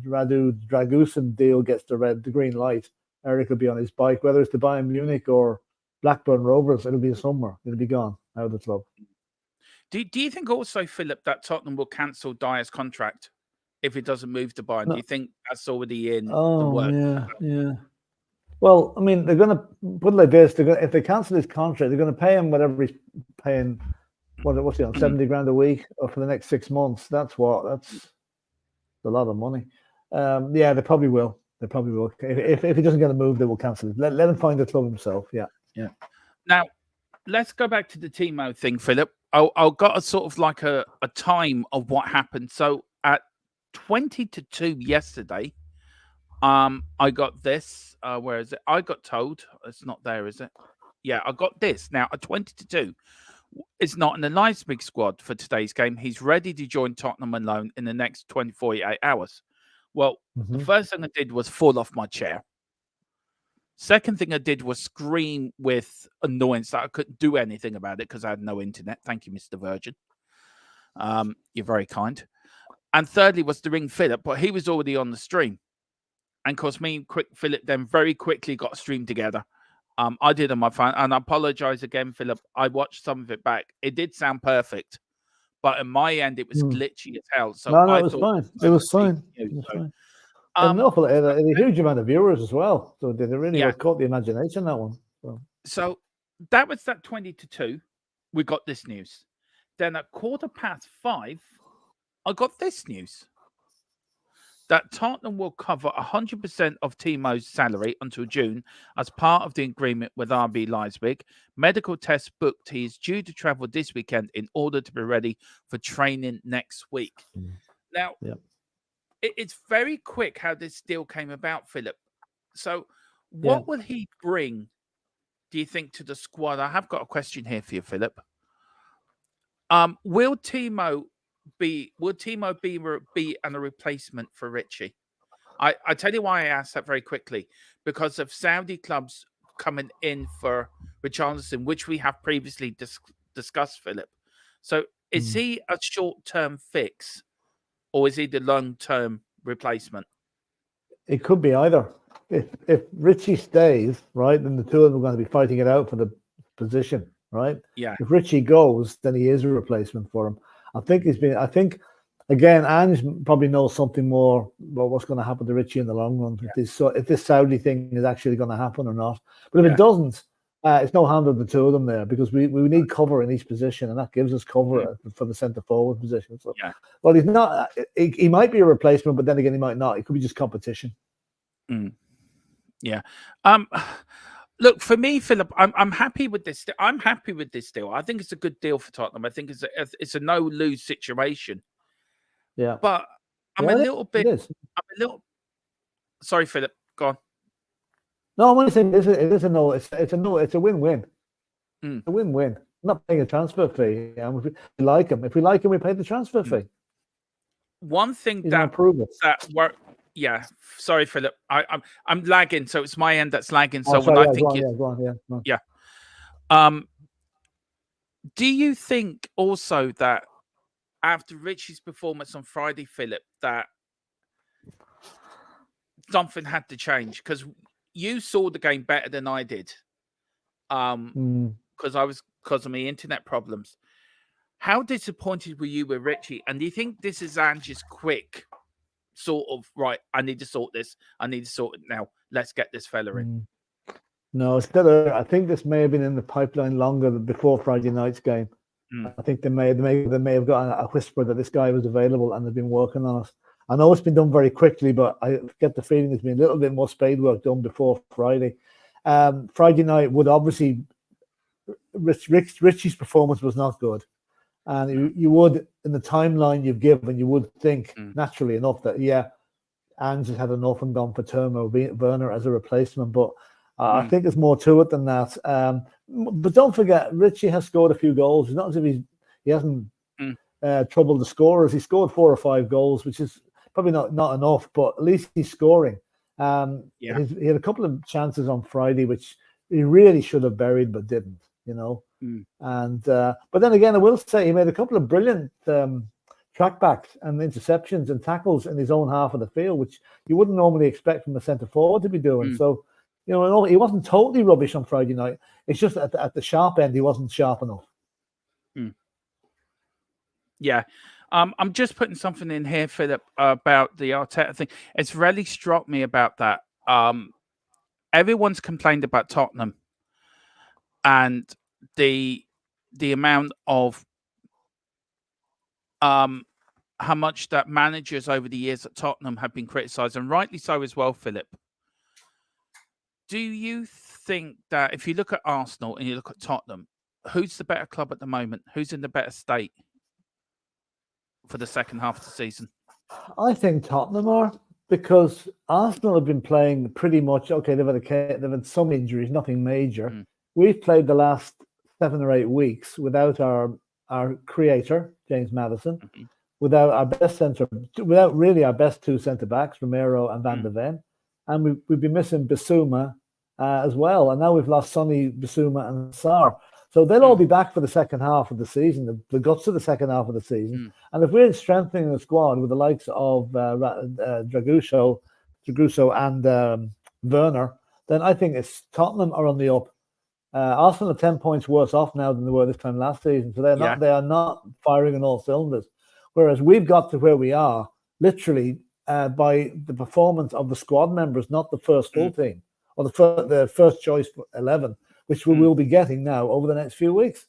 Radu Dragusin deal gets the green light, Eric will be on his bike, whether it's the Bayern Munich or Blackburn Rovers. It'll be summer. It'll be gone out of the club. Do you think also, Philip, that Tottenham will cancel Dier's contract if he doesn't move to Bayern? No. Do you think that's already in the works? Yeah. Well, I mean, they're going to put it like this: if they cancel his contract, they're going to pay him whatever he's paying. What's he on? 70 grand a week, or for the next 6 months? That's a lot of money. Yeah, they probably will. They probably will. If he doesn't get a move, they will cancel it. Let him find the club himself. Yeah. Now, let's go back to the Timo thing, Philip. I got a sort of like a time of what happened. So at 20-2 yesterday, I got this. Where is it? I got told it's not there, is it? Yeah, I got this. Now at 20-2, it's not in the Leipzig squad for today's game. He's ready to join Tottenham on loan in the next 48 hours. Well, the first thing I did was fall off my chair. Second thing I did was scream with annoyance that I couldn't do anything about it because I had no internet. Thank you, Mr. Virgin. You're very kind. And thirdly was to ring Philip, but he was already on the stream. And of course, me and Philip then very quickly got a stream together. I did on my phone, and I apologize again, Philip. I watched some of it back. It did sound perfect, but on my end, it was glitchy as hell. So it was fine. It was fine. A huge amount of viewers as well. So they really caught the imagination, that one. So that was that 20-2. We got this news. Then at 5:15, I got this news. That Tottenham will cover 100% of Timo's salary until June as part of the agreement with RB Leipzig. Medical tests booked. He is due to travel this weekend in order to be ready for training next week. Now, it's very quick how this deal came about, Philip. So what will he bring, do you think, to the squad? I have got a question here for you, Philip. Will Timo be a replacement for Richie? I tell you why I asked that very quickly. Because of Saudi clubs coming in for Richarlison, which we have previously discussed, Philip. So is he a short-term fix, or is he the long-term replacement? It could be either. If Richie stays, right, then the two of them are going to be fighting it out for the position, right? Yeah. If Richie goes, then he is a replacement for him. I think again, Ange probably knows something more about what's going to happen to Richie in the long run. If this Saudi thing is actually going to happen or not. But if it doesn't, It's no hand of the two of them there because we need cover in each position, and that gives us cover for the centre forward position. So, well, he's not. He might be a replacement, but then again, he might not. It could be just competition. Yeah. Look, for me, Philip, I'm happy with this. I'm happy with this deal. I think it's a good deal for Tottenham. I think it's a no lose situation. Yeah, but I'm a little bit. I'm a little. Sorry, Philip. Go on. No, I'm only saying it is a no. It's a no. It's a win-win. A win-win. I'm not paying a transfer fee. And if we like him, we pay the transfer fee. One thing that worked. Yeah, sorry, Philip. I'm lagging, so it's my end that's lagging. So go on. Do you think also that after Richie's performance on Friday, Philip, that something had to change? Because you saw the game better than I did. Because of my internet problems. How disappointed were you with Richie? And do you think this is Ange's quick sort of, right, I need to sort this. I need to sort it now. Let's get this fella in. No, still, I think this may have been in the pipeline longer than before Friday night's game. I think they may have gotten a whisper that this guy was available and they've been working on it. I know it's been done very quickly, but I get the feeling there's been a little bit more spade work done before Friday. Friday night would obviously, Richie's performance was not good. And you would, in the timeline you've given, you would think naturally enough that, Ange had enough and gone for Timo Werner as a replacement. But I think there's more to it than that. But don't forget, Richie has scored a few goals. It's not as if he hasn't troubled the scorers. He scored 4 or 5 goals, which is probably not enough, but at least he's scoring. He had a couple of chances on Friday, which he really should have buried, but didn't, And but then again, I will say he made a couple of brilliant trackbacks and interceptions and tackles in his own half of the field, which you wouldn't normally expect from a centre forward to be doing. So, he wasn't totally rubbish on Friday night. It's just at the sharp end, he wasn't sharp enough. Yeah. I'm just putting something in here, Philip, about the Arteta thing. It's really struck me about that. Everyone's complained about Tottenham and the amount of how much that managers over the years at Tottenham have been criticised, and rightly so as well, Philip. Do you think that if you look at Arsenal and you look at Tottenham, who's the better club at the moment? Who's in the better state for the second half of the season? I think Tottenham are, because Arsenal have been playing pretty much okay. They've had some injuries, nothing major. We've played the last 7 or 8 weeks without our creator, James Maddison, without our best without really our best 2 centre backs, Romero and Van de Ven, and we've been missing Bissouma as well, and now we've lost Sonny, Bissouma, and Sarr. So they'll all be back for the second half of the season, the guts of the second half of the season. And if we're strengthening the squad with the likes of Draguso and Werner, then I think it's Tottenham are on the up. Arsenal are 10 points worse off now than they were this time last season. So they are not firing on all cylinders. Whereas we've got to where we are literally by the performance of the squad members, not the first full team or the first choice 11. Which we will be getting now over the next few weeks.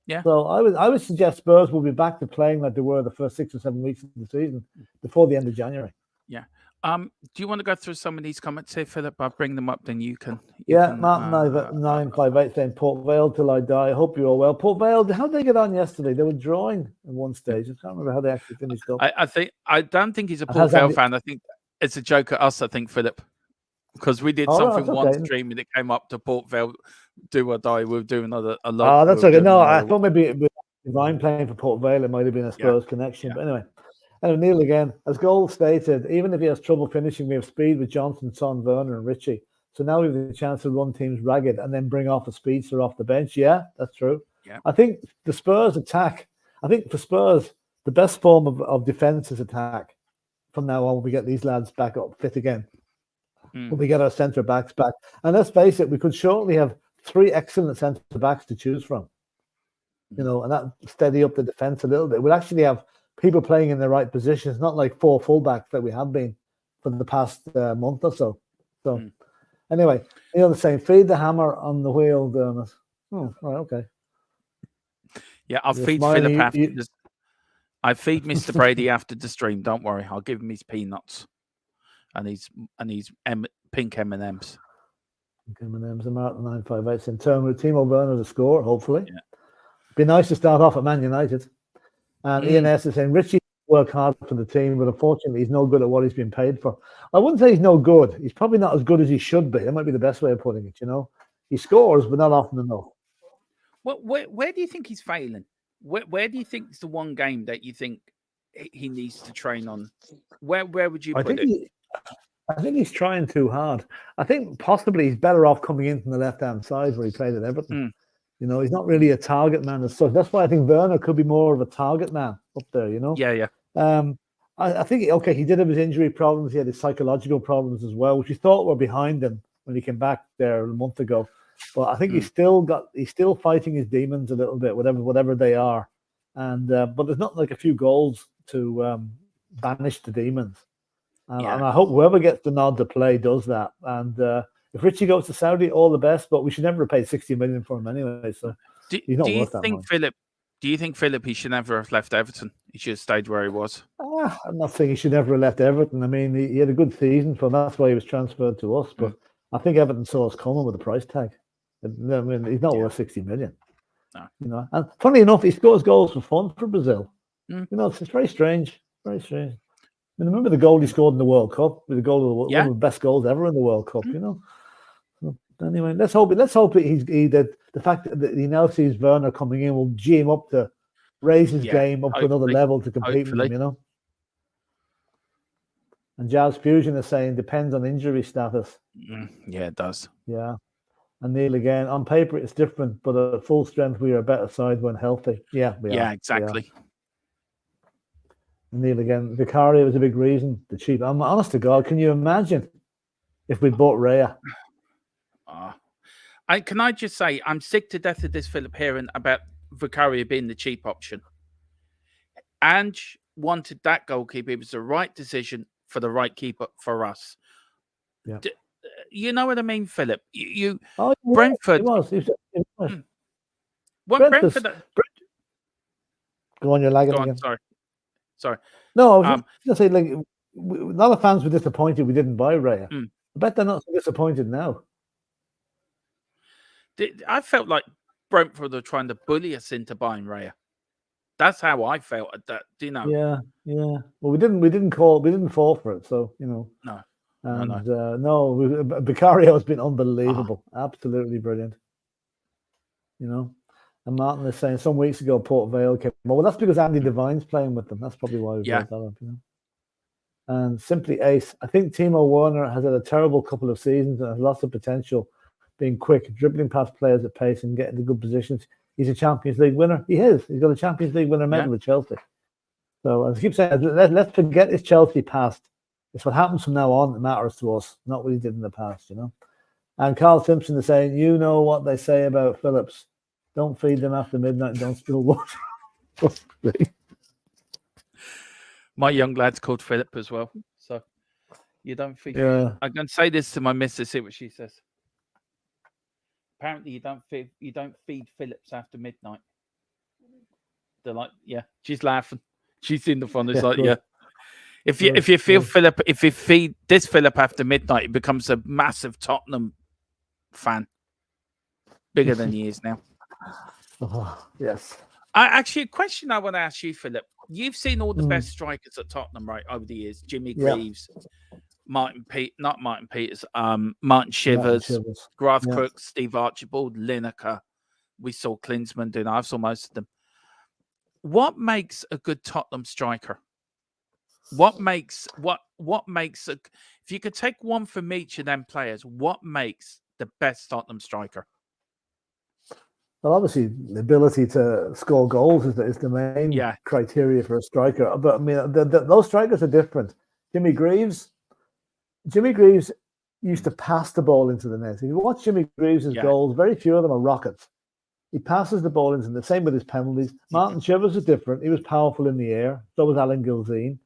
Yeah. So I would suggest Spurs will be back to playing like they were the first 6 or 7 weeks of the season before the end of January. Yeah. Do you want to go through some of these comments here, Philip? I'll bring them up, then you can. Martin 958 saying Port Vale till I die. I hope you're all well. Port Vale, how did they get on yesterday? They were drawing at one stage. I can't remember how they actually finished up. I don't think he's a Port Vale fan. I think it's a joke at us, I think, Philip. Because we did something one stream and it came up to Port Vale, do or die. We'll do another a lot. Oh, that's okay. No, I thought maybe if I'm playing for Port Vale, it might have been a Spurs connection. But anyway, Neil again, as Gold stated, even if he has trouble finishing, we have speed with Johnson, Son, Werner, and Richie. So now we have the chance to run teams ragged and then bring off a speedster off the bench. Yeah, that's true. Yeah. I think the Spurs attack. I think for Spurs, the best form of defense is attack. From now on, we get these lads back up fit again. When we get our centre backs back, and let's face it, we could shortly have 3 excellent centre backs to choose from, and that steady up the defence a little bit. We'll actually have people playing in the right positions, not like 4 fullbacks that we have been for the past month or so. So Anyway, the saying, feed the hammer on the wheel, Dermot. Oh, right, okay. Yeah, I'll You're feed smiling, Philip after this. I feed Mr. Brady after the stream. Don't worry, I'll give him his peanuts and his pink M&Ms. M&Ms, Martin 958. In terms of Timo Werner to score, hopefully. Yeah. Be nice to start off at Man United. And Ian S is saying Richie worked hard for the team, but unfortunately he's no good at what he's been paid for. I wouldn't say he's no good. He's probably not as good as he should be. That might be the best way of putting it. You know, he scores, but not often enough. Well, where do you think he's failing? Where do you think is the one game that you think he needs to train on? Where would you put it? I think he's trying too hard. I think possibly he's better off coming in from the left-hand side where he played at Everton. You know, he's not really a target man as such. That's why I think Werner could be more of a target man up there, you know? Yeah. I think, okay, he did have his injury problems. He had his psychological problems as well, which we thought were behind him when he came back there a month ago. But I think he's still fighting his demons a little bit, whatever they are. And but there's not like a few goals to banish the demons. And I hope whoever gets the nod to play does that. And if Richie goes to Saudi, all the best. But we should never have paid 60 million for him anyway. So he's not worth that much. Do you think Philip, he should never have left Everton? He should have stayed where he was. I'm not saying he should never have left Everton. I mean, he had a good season for him. That's why he was transferred to us. But I think Everton saw us coming with a price tag. I mean, he's not worth 60 million. No. You know, and funny enough, he scores goals for fun for Brazil. You know, it's very strange. Very strange. I mean, remember the goal he scored in the World Cup? With the goal one of the best goals ever in the World Cup. You know. So anyway, let's hope the fact that he now sees Werner coming in will gee him up to raise his game up to another level to compete with him. You know. And Jazz Fusion is saying depends on injury status. Yeah, it does. Yeah. And Neil again, on paper it's different, but at full strength we are a better side when healthy. Yeah, we are. Yeah, exactly. And Neil again, Vicario was a big reason. The cheap. I'm honest to God, can you imagine if we bought Raya? Can I just say I'm sick to death of this Philip hearing about Vicario being the cheap option. Ange wanted that goalkeeper. It was the right decision for the right keeper for us. Yeah. You know what I mean, Philip? Brentford. It was. Brentford. Go on, you're lagging again. Sorry. No, I was just going to say, a lot of fans were disappointed we didn't buy Raya. I bet they're not so disappointed now. I felt like Brentford were trying to bully us into buying Raya. That's how I felt at that. Do you know? Yeah. Well, we didn't fall for it. So you know. No. And Vicario has been unbelievable, absolutely brilliant. You know, and Martin is saying some weeks ago Port Vale came. Well, that's because Andy Devine's playing with them. That's probably why we brought that up. You know. And simply Ace, I think Timo Werner has had a terrible couple of seasons and has lots of potential, being quick, dribbling past players at pace and getting to good positions. He's a Champions League winner. He is. He's got a Champions League winner medal with Chelsea. So as I keep saying, let's forget his Chelsea past. It's what happens from now on that matters to us, not what he did in the past, you know. And Carl Simpson is saying, you know what they say about Phillips. Don't feed them after midnight and don't spill water. My young lad's called Philip as well. So you don't feed. I'm going to say this to my missus, see what she says. Apparently you don't feed Phillips after midnight. They're like, she's laughing. She's seen the fun. It's If you feed this Philip after midnight, he becomes a massive Tottenham fan, bigger than he is now. Yes. Actually, a question I want to ask you, Philip. You've seen all the best strikers at Tottenham, right, over the years. Jimmy Greaves, Martin Shivers, Garth Crooks, Steve Archibald, Lineker. We saw Klinsmann doing. I saw most of them. What makes a good Tottenham striker? What makes if you could take one from each of them players, what makes the best Tottenham striker? Well, obviously, the ability to score goals is the main criteria for a striker. But I mean, those strikers are different. Jimmy Greaves used to pass the ball into the net. If you watch Jimmy Greaves' goals, very few of them are rockets. He passes the ball into the same with his penalties. Martin Shivers is different. He was powerful in the air. So was Alan Gilzine.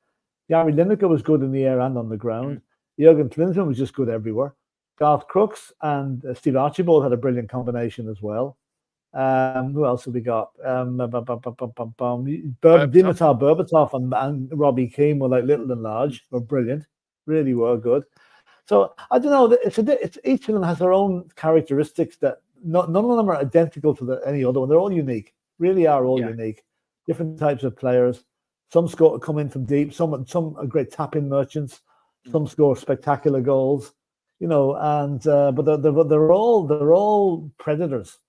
Gary Lineker was good in the air and on the ground. Jurgen Klinsmann was just good everywhere. Garth Crooks and Steve Archibald had a brilliant combination as well. Who else have we got? Dimitar Berbatov and Robbie Keane were like little and large, were brilliant, really were good. So I don't know. It's each of them has their own characteristics that none of them are identical to any other one. They're all unique, really are all unique. Different types of players. Some come in from deep. Some are great tap-in merchants. Some score spectacular goals. You know, and but they're all predators.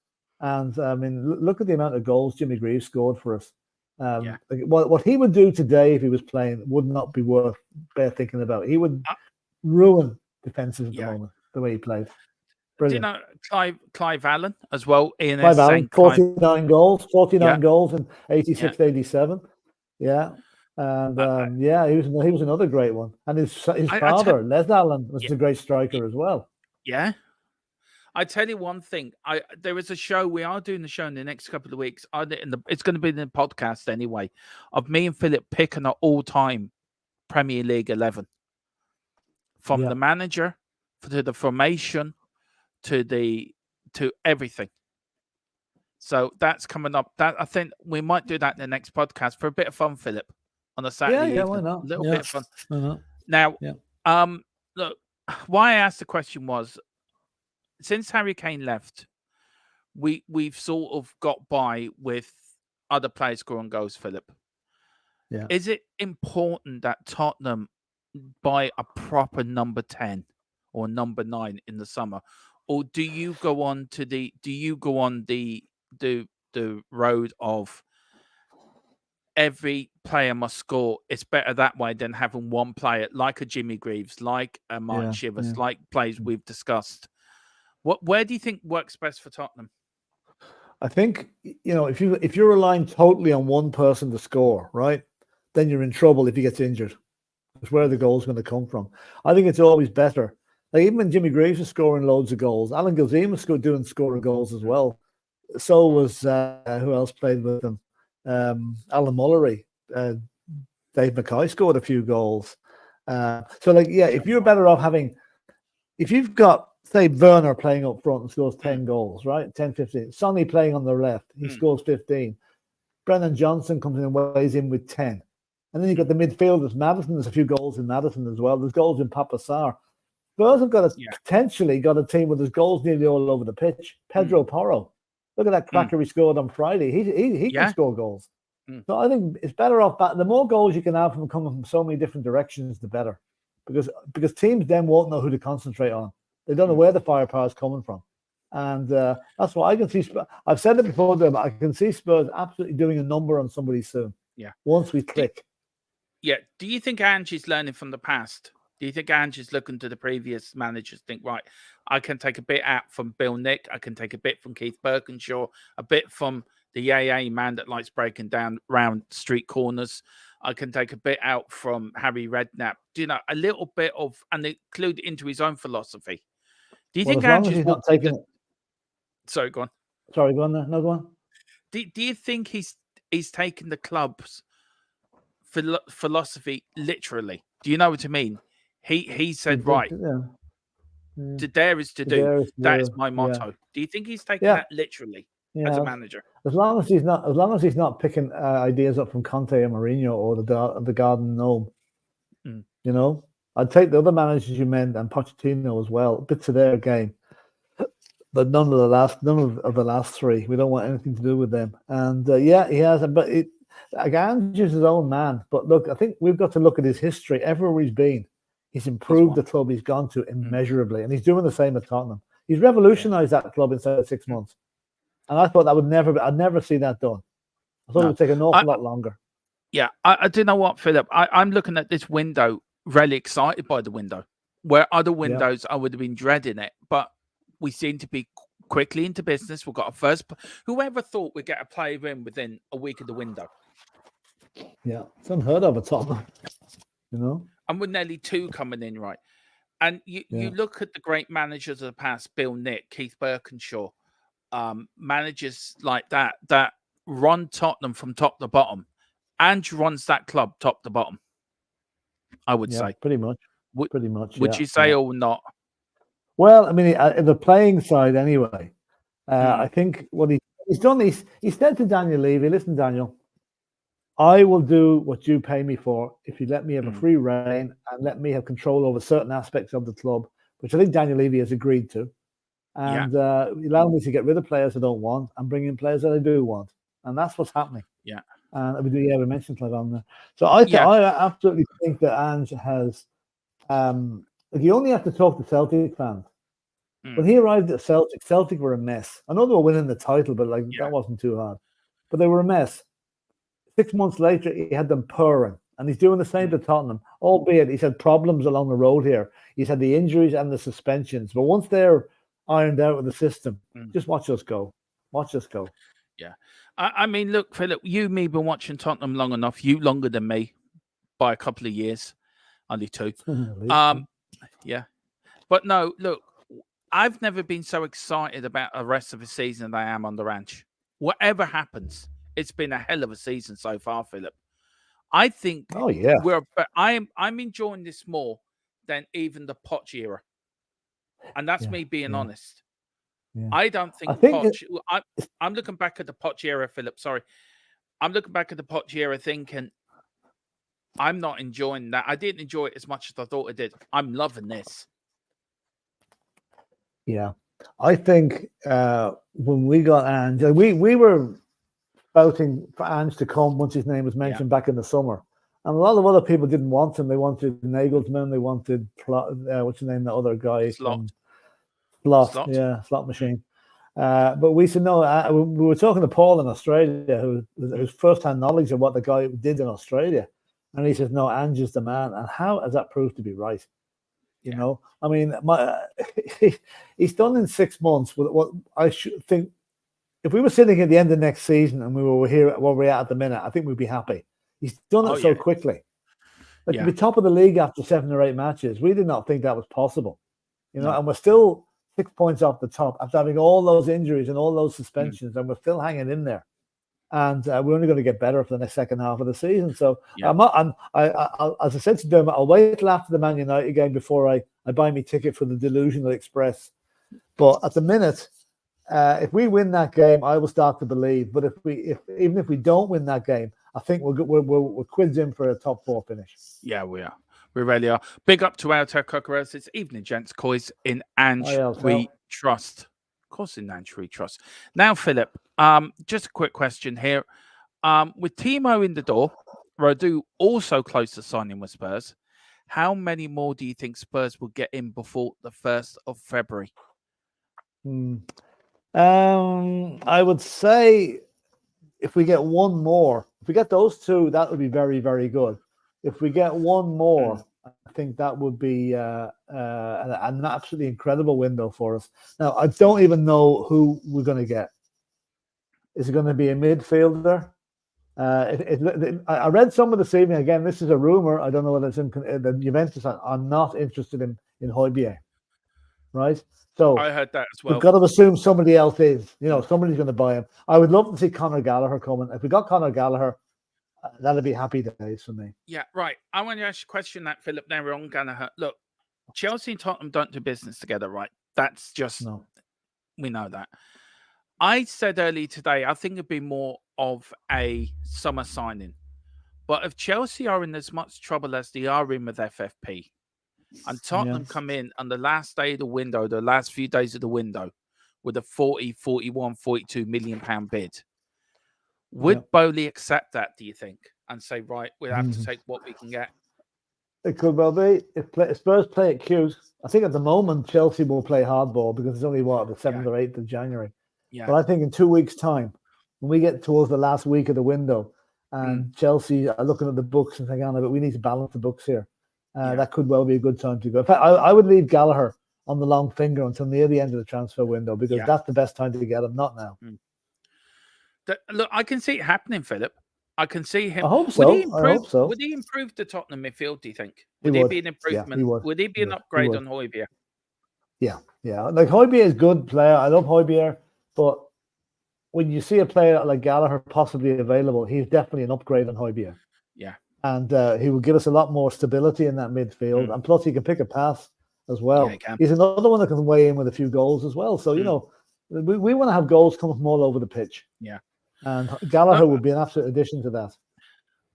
And I mean, look at the amount of goals Jimmy Greaves scored for us. What he would do today if he was playing would not be worth thinking about. He would ruin defenses at the moment, the way he played. Brilliant. Do you know Clive Allen as well? Clive Allen, 49 goals in 86, 87. Yeah. And he was another great one. And his father, Les Allen, was a great striker as well. Yeah. I tell you one thing. There is a show, we are doing the show in the next couple of weeks. It's going to be in the podcast anyway, of me and Philip picking our all-time Premier League 11. From the manager to the formation to everything. So that's coming up. That I think we might do that in the next podcast for a bit of fun, Philip, on a Saturday evening. Why not? A little bit of fun. Now, look, why I asked the question was, since Harry Kane left, we've sort of got by with other players scoring goals, Philip. Yeah. Is it important that Tottenham buy a proper number 10 or number 9 in the summer? Or do you go on the road of every player must score? It's better that way than having one player like a Jimmy Greaves, like a Martin Shivers, like players we've discussed. Where do you think works best for Tottenham? I think, you know, if you're relying totally on one person to score, right, then you're in trouble if he gets injured. It's where the goal's going to come from. I think it's always better. Like even when Jimmy Greaves was scoring loads of goals, Alan Gilzean was scoring goals as well. So was who else played with them? Alan Mullery, Dave McKay scored a few goals. If you're better off if you've got, say, Werner playing up front and scores 10 goals, right? 10, 15. Sonny playing on the left, he scores 15. Brennan Johnson comes in and weighs in with 10. And then you've got the midfielders. Madison, there's a few goals in Madison as well. There's goals in Papa Sarr. Spurs have potentially got a team where there's goals nearly all over the pitch. Pedro Porro. Look at that cracker he scored on Friday. He can score goals. So I think it's better off. The more goals you can have from coming from so many different directions, the better. Because teams then won't know who to concentrate on. They don't know where the firepower is coming from. And that's why I can see. I've said it before, but I can see Spurs absolutely doing a number on somebody soon. Yeah. Once we click. Yeah. Do you think Ange's learning from the past? Do you think Ange's looking to the previous managers, think, right, I can take a bit out from Bill Nick, I can take a bit from Keith Birkinshaw, a bit from the AA man that likes breaking down round street corners, I can take a bit out from Harry Redknapp, a little bit of, and include it into his own philosophy. Do you think Ange's not taking it? Sorry, go on. Sorry, go on there. No, go on. Do you think he's taken the club's philosophy literally? Do you know what I mean? He said, right, to dare is to do. That is my motto. Yeah. Do you think he's taking that literally as a manager? As long as he's not picking ideas up from Conte and Mourinho or the Garden Gnome, you know, I'd take the other managers you meant and Pochettino as well, bits of their game, but none of the last three. We don't want anything to do with them. And he has, but Ange's his own man. But look, I think we've got to look at his history. Everywhere he's been, he's improved the club he's gone to immeasurably, and he's doing the same at Tottenham. He's revolutionised that club inside of 6 months, and I thought I'd never see that done. I thought it would take an awful lot longer. Yeah, I do know what, Philip. I'm looking at this window, really excited by the window. Where other windows, I would have been dreading it, but we seem to be quickly into business. We've got a first. Whoever thought we'd get a player in within a week of the window? Yeah, it's unheard of at Tottenham, you know. And with nearly 2 coming in, right? And you look at the great managers of the past, Bill Nick, Keith Birkinshaw, managers like that run Tottenham from top to bottom. Ange runs that club top to bottom, I would say. Pretty much. Pretty much. Would you say or not? Well, I mean, in the playing side anyway, I think what he's done, he said to Daniel Levy, listen, Daniel, I will do what you pay me for if you let me have a free reign and let me have control over certain aspects of the club, which I think Daniel Levy has agreed to. And allow me to get rid of players I don't want and bring in players that I do want. And that's what's happening. Yeah. And we mentioned Clive on there. So I absolutely think that Ange has, you only have to talk to Celtic fans. When he arrived at Celtic were a mess. I know they were winning the title, but that wasn't too hard. But they were a mess. 6 months later, he had them purring. And he's doing the same to Tottenham, albeit he's had problems along the road here. He's had the injuries and the suspensions. But once they're ironed out with the system, just watch us go. Watch us go. Yeah. I mean, look, Philip, me been watching Tottenham long enough. You longer than me by a couple of years. Only 2. Yeah. But no, look, I've never been so excited about the rest of the season than I am on the ranch. Whatever happens, it's been a hell of a season so far, Philip. I think I'm enjoying this more than even the Poch era. And that's me being honest. Yeah. I don't think Poch. I'm looking back at the Poch era, Philip. Sorry. I'm looking back at the Poch era thinking I'm not enjoying that. I didn't enjoy it as much as I thought I did. I'm loving this. Yeah. I think when we got Ange, we were spouting for Ange to come once his name was mentioned back in the summer. And a lot of other people didn't want him. They wanted Nagelsmann. They wanted, what's the name, the other guy? Slot. Yeah, slot machine. But we said, no, we were talking to Paul in Australia, who's first-hand knowledge of what the guy did in Australia. And he says, no, Ange is the man. And how has that proved to be right? You know, I mean, he's done in 6 months what I should think. If we were sitting at the end of next season and we were here where we're at the minute, I think we'd be happy. He's done it so quickly. Like to be top of the league after 7 or 8 matches, we did not think that was possible. You know, and we're still 6 points off the top after having all those injuries and all those suspensions, and we're still hanging in there. And we're only going to get better for the next second half of the season. So as I said to Dermot, I'll wait till after the Man United game before I buy me ticket for the Delusional Express. But at the minute, if we win that game, I will start to believe. But even if we don't win that game, I think we're quids in for a top 4 finish. Yeah, we are. We really are. Big up to our Cockroaches. It's evening, gents. Coys in Ange we trust. Of course, in Ange we trust. Now, Philip, just a quick question here. With Timo in the door, Radu also close to signing with Spurs, how many more do you think Spurs will get in before the 1st of February? I would say if we get one more, if we get those 2, that would be very, very good. If we get one more, I think that would be an absolutely incredible window for us. Now, I don't even know who we're going to get. Is it going to be a midfielder? I read some of this evening. Again, this is a rumor. I don't know whether it's in the Juventus. I'm not interested in Højbjerg, right? So I heard that as well. We've got to assume somebody else is. You know, somebody's going to buy him. I would love to see Conor Gallagher coming. If we got Conor Gallagher, that'd be happy days for me. Yeah, right. I want to ask a question that Philip. Now we're on Gallagher. Look, Chelsea and Tottenham don't do business together, right? That's just we know that. I said earlier today, I think it'd be more of a summer signing. But if Chelsea are in as much trouble as they are in with FFP, and Tottenham come in on the last day of the window, the last few days of the window, with a 40, 41, 42 million pound bid, would Bowley accept that, do you think? And say, right, we'll have to take what we can get? It could well be. If Spurs play it cute, I think at the moment Chelsea will play hardball because it's only, the 7th or 8th of January. Yeah. But I think in 2 weeks' time, when we get towards the last week of the window, and Chelsea are looking at the books and thinking, but we need to balance the books here. That could well be a good time to go. In fact, I would leave Gallagher on the long finger until near the end of the transfer window because that's the best time to get him, not now. Look, I can see it happening, Philip. I can see him. I hope so. Would he improve the Tottenham midfield, do you think? Would he be an improvement? Yeah, would he be an upgrade on Højbjerg? Yeah. Like Højbjerg is a good player. I love Højbjerg, but when you see a player like Gallagher possibly available, he's definitely an upgrade on Højbjerg. Yeah. And he will give us a lot more stability in that midfield. And plus, he can pick a pass. as well. Yeah, he can. He's another one that can weigh in with a few goals as well. So, you know, we want to have goals coming from all over the pitch. Yeah. And Gallagher would be an absolute addition to that.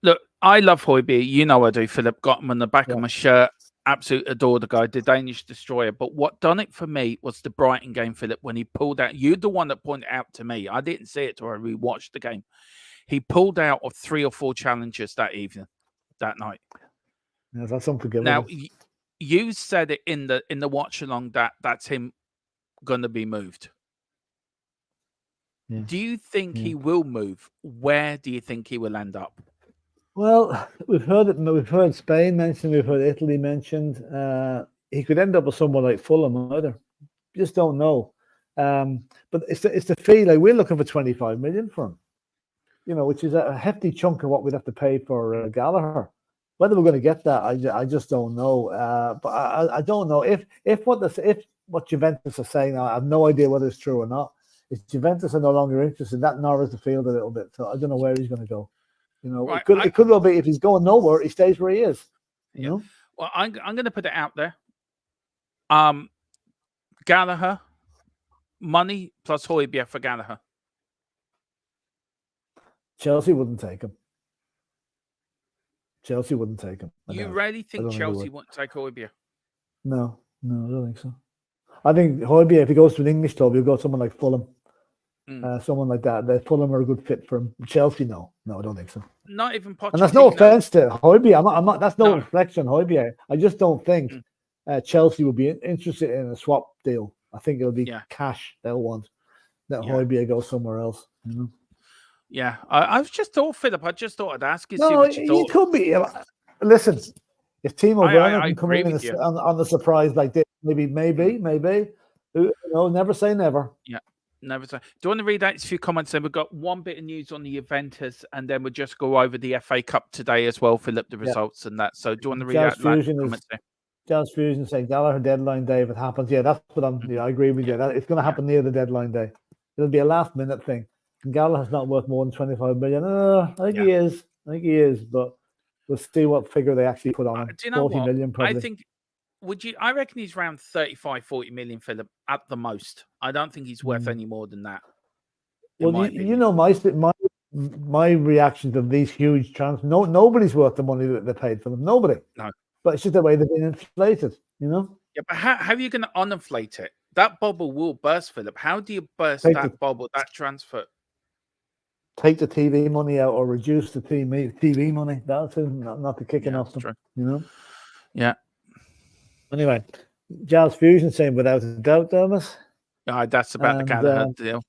Look, I love Højbjerg. You know I do, Philip. Got him on the back of my shirt. Absolutely adore the guy, the Danish destroyer. But what done it for me was the Brighton game, Philip, when he pulled out. You're the one that pointed out to me. I didn't see it till I rewatched the game. He pulled out of 3 or 4 challenges that evening, that night. Yeah, that's unforgivable. Now, you said it in the watch along that that's him going to be moved. Yeah. Do you think he will move? Where do you think he will end up? Well, we've heard Spain mentioned, we've heard Italy mentioned. He could end up with someone like Fulham either. You just don't know. But it's the fee. Like, we're looking for 25 million for him, you know, which is a hefty chunk of what we'd have to pay for Gallagher. Whether we're going to get that, I just don't know. But I don't know if what Juventus are saying. I have no idea whether it's true or not. If Juventus are no longer interested, that narrows the field a little bit. So I don't know where he's going to go. You know, right. It could well be if he's going nowhere, he stays where he is. You know? Well, I'm going to put it out there. Gallagher, money plus Højbjerg for Gallagher. Chelsea wouldn't take him. Chelsea wouldn't take him. You really think Chelsea won't take Højbjerg? No, I don't think so. I think Højbjerg, if he goes to an English club, he'll go to someone like Fulham. Someone like that. That Fulham are a good fit for him. Chelsea, no, I don't think so. Not even Pochettino. And that's no offense to Højbjerg. I'm not. That's no reflection on Højbjerg. I just don't think Chelsea would be interested in a swap deal. I think it'll be cash they'll want. That Højbjerg goes somewhere else. You know? Yeah, I've just thought, Philip. I just thought I'd ask you. No, see what you thought. He could be. Listen, if Timo Werner can come in on the surprise like this, maybe. You know, never say never. Yeah. Never say. Do you want to read out a few comments? Then we've got one bit of news on the Juventus, and then we'll just go over the FA Cup today as well, Philip, the results and that. So do you want to read out comments there? Jazz Fusion saying Gallagher deadline day if it happens. Yeah, that's what I'm. Yeah, I agree with you. It's going to happen near the deadline day. It'll be a last minute thing. And Gallagher's not worth more than 25 million. I think he is. But we'll see what figure they actually put on him. Do you know 40 million probably. I think. I reckon he's around 35, 40 million, Philip, at the most. I don't think he's worth any more than that. Well, you know, my reaction to these huge transfers, nobody's worth the money that they paid for them. Nobody. No. But it's just the way they've been inflated, you know? Yeah, but how are you going to uninflate it? That bubble will burst, Philip. How do you burst that bubble, that transfer? Take the TV money out or reduce the TV money. That's not the kicking off them, true. You know? Yeah. Anyway, Jazz Fusion saying without a doubt, Dermot. That's about the Gallagher deal.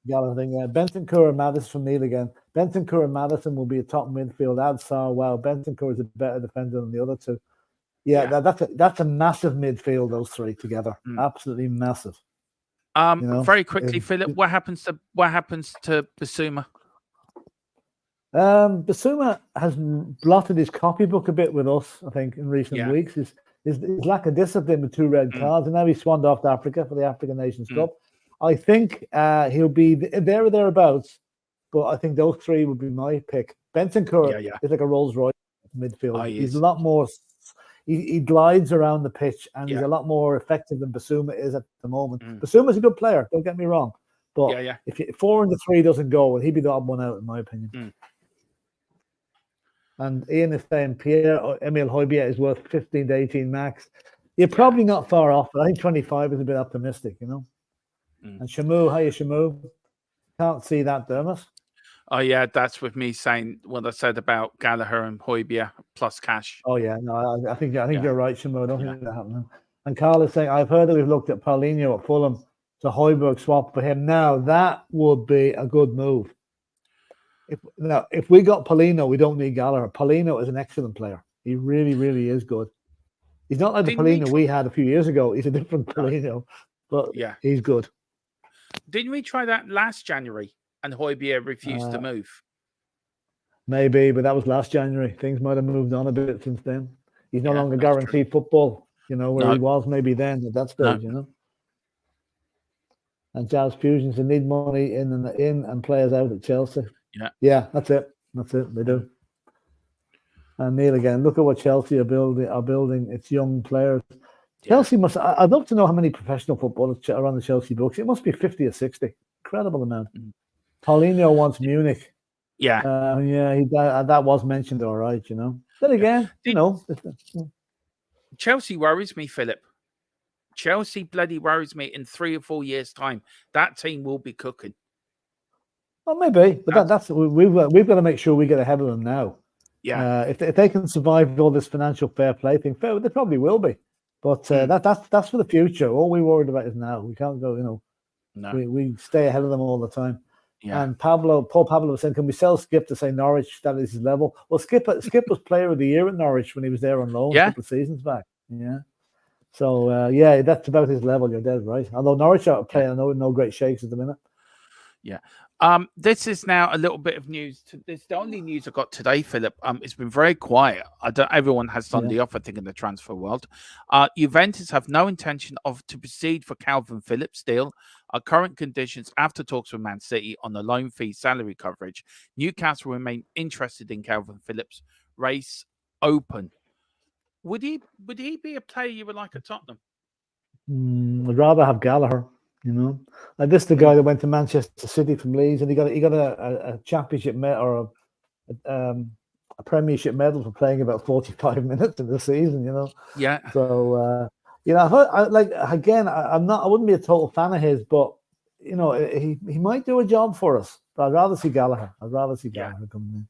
Gallagher thing. Bentancur and Madison from Neil again. Bentancur and Madison will be a top midfield. Adsar, wow, Bentancur is a better defender than the other two. Yeah. That's a massive midfield. Those three together, absolutely massive. You know? Very quickly, Philip. What happens to Bissouma? Bissouma has blotted his copybook a bit with us, I think, in recent weeks. His lack of discipline with 2 red cards, and now he's swanned off to Africa for the African Nations Cup. I think he'll be there or thereabouts, but I think those 3 would be my pick. Bentancur is like a Rolls Royce midfield. He's a lot more. He glides around the pitch, and he's a lot more effective than Bissouma is at the moment. Bissouma's a good player. Don't get me wrong, but if 4 and 3 doesn't go, well, he'd be the odd one out, in my opinion. And Ian is saying Pierre-Emile Højbjerg is worth 15 to 18 max. You're probably not far off, but I think 25 is a bit optimistic, you know. And Shamu, hiya Shamu. Can't see that, Dermot. Oh yeah, that's with me saying what I said about Gallagher and Højbjerg plus cash. Oh yeah, no, I think you're right, Shamu. I don't think that happening. And Carl is saying, I've heard that we've looked at Paulinho at Fulham, so Højbjerg swap for him. Now that would be a good move. If we got Paulinho, we don't need Gallagher. Paulinho is an excellent player. He really, really is good. He's not like the Paulinho we had a few years ago. He's a different Paulinho, but he's good. Didn't we try that last January and Højbjerg refused to move? Maybe, but that was last January. Things might have moved on a bit since then. He's no longer guaranteed football, you know, where he was maybe then at that stage, you know. And Jazz Fusions, they need money in and players out at Chelsea. Yeah, that's it. They do. And Neil again, look at what Chelsea are building. It's young players. Chelsea must. I'd love to know how many professional footballers are on the Chelsea books. It must be 50 or 60. Incredible amount. Paulinho wants Munich. Yeah. That was mentioned, all right, you know. Then again, Chelsea worries me, Philip. Chelsea bloody worries me. In 3 or 4 years' time, that team will be cooking. Well, maybe, but we've got to make sure we get ahead of them now. Yeah. If they can survive all this financial fair play thing, they probably will be. But that's for the future. All we're worried about is now. We can't go, you know. No. We stay ahead of them all the time. Yeah. And Paul Pablo was saying, can we sell Skip to say Norwich, that is his level? Well, Skip was player of the year at Norwich when he was there on loan a couple of seasons back. Yeah. So, that's about his level. You're dead right. Although Norwich are playing no great shakes at the minute. Yeah. This is now a little bit of news. This is the only news I got today, Philip. It's been very quiet. Everyone has Sunday off, I think, in the transfer world. Juventus have no intention to proceed for Calvin Phillips' deal. Current conditions after talks with Man City on the loan fee salary coverage. Newcastle remain interested in Calvin Phillips. Race open. Would he be a player you would like at Tottenham? I'd rather have Gallagher. You know, like this, the guy that went to Manchester City from Leeds, and he got a championship medal or a Premiership medal for playing about 45 minutes in the season. You know, So I wouldn't be a total fan of his, but you know, he might do a job for us. But I'd rather see Gallagher. Gallagher coming in.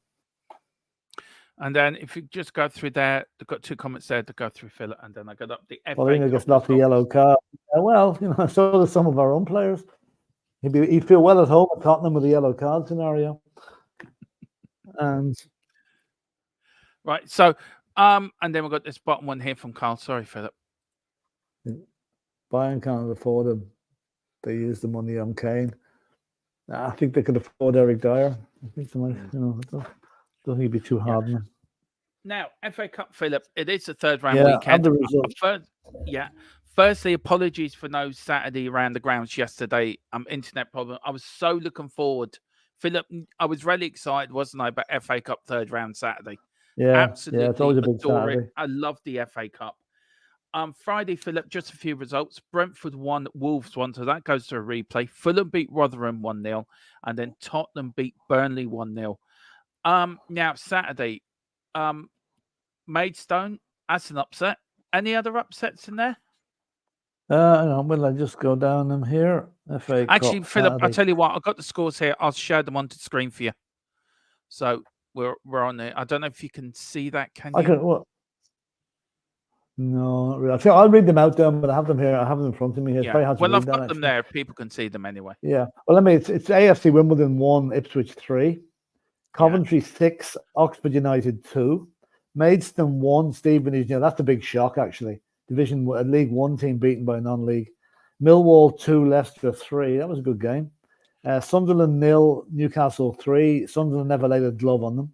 And then if you just go through there, they've got 2 comments there to go through, Philip, and then I got up the FA. Well, I think I gets lots of yellow card. Well, you know, so do some of our own players. He'd feel well at home at Tottenham with the yellow card scenario. And right, so and then we've got this bottom one here from Carl. Sorry, Philip. Bayern can't afford him. They use the money on Kane. I think they could afford Eric Dier. I think they might, you know, don't think it'd be too hard on them. Now, FA Cup, Philip, it is the 3rd round weekend. Firstly, apologies for no Saturday around the grounds yesterday. Internet problem. I was so looking forward. Philip, I was really excited, wasn't I, about FA Cup 3rd round Saturday. Yeah, absolutely. Yeah, it's always a big Saturday. I love the FA Cup. Friday, Philip, just a few results. Brentford 1, Wolves 1, so that goes to a replay. Fulham beat Rotherham 1-0, and then Tottenham beat Burnley 1-0. Now Saturday, Maidstone, that's an upset. Any other upsets in there? Will I just go down them here? FA Actually, Cup, Philip, Saturday. I'll tell you what, I've got the scores here. I'll share them onto the screen for you. So we're on there. I don't know if you can see that. Can you? No, not really. I'll read them out there, but I have them here. I have them in front of me here. It's very hard to read I've that, got them there. People can see them anyway. Yeah. Well, it's AFC Wimbledon 1, Ipswich 3. Coventry 6, Oxford United 2. Maidstone 1, Stevenage. That's a big shock, actually. League 1 team beaten by a non-league. Millwall 2, Leicester 3. That was a good game. Sunderland 0, Newcastle 3. Sunderland never laid a glove on them.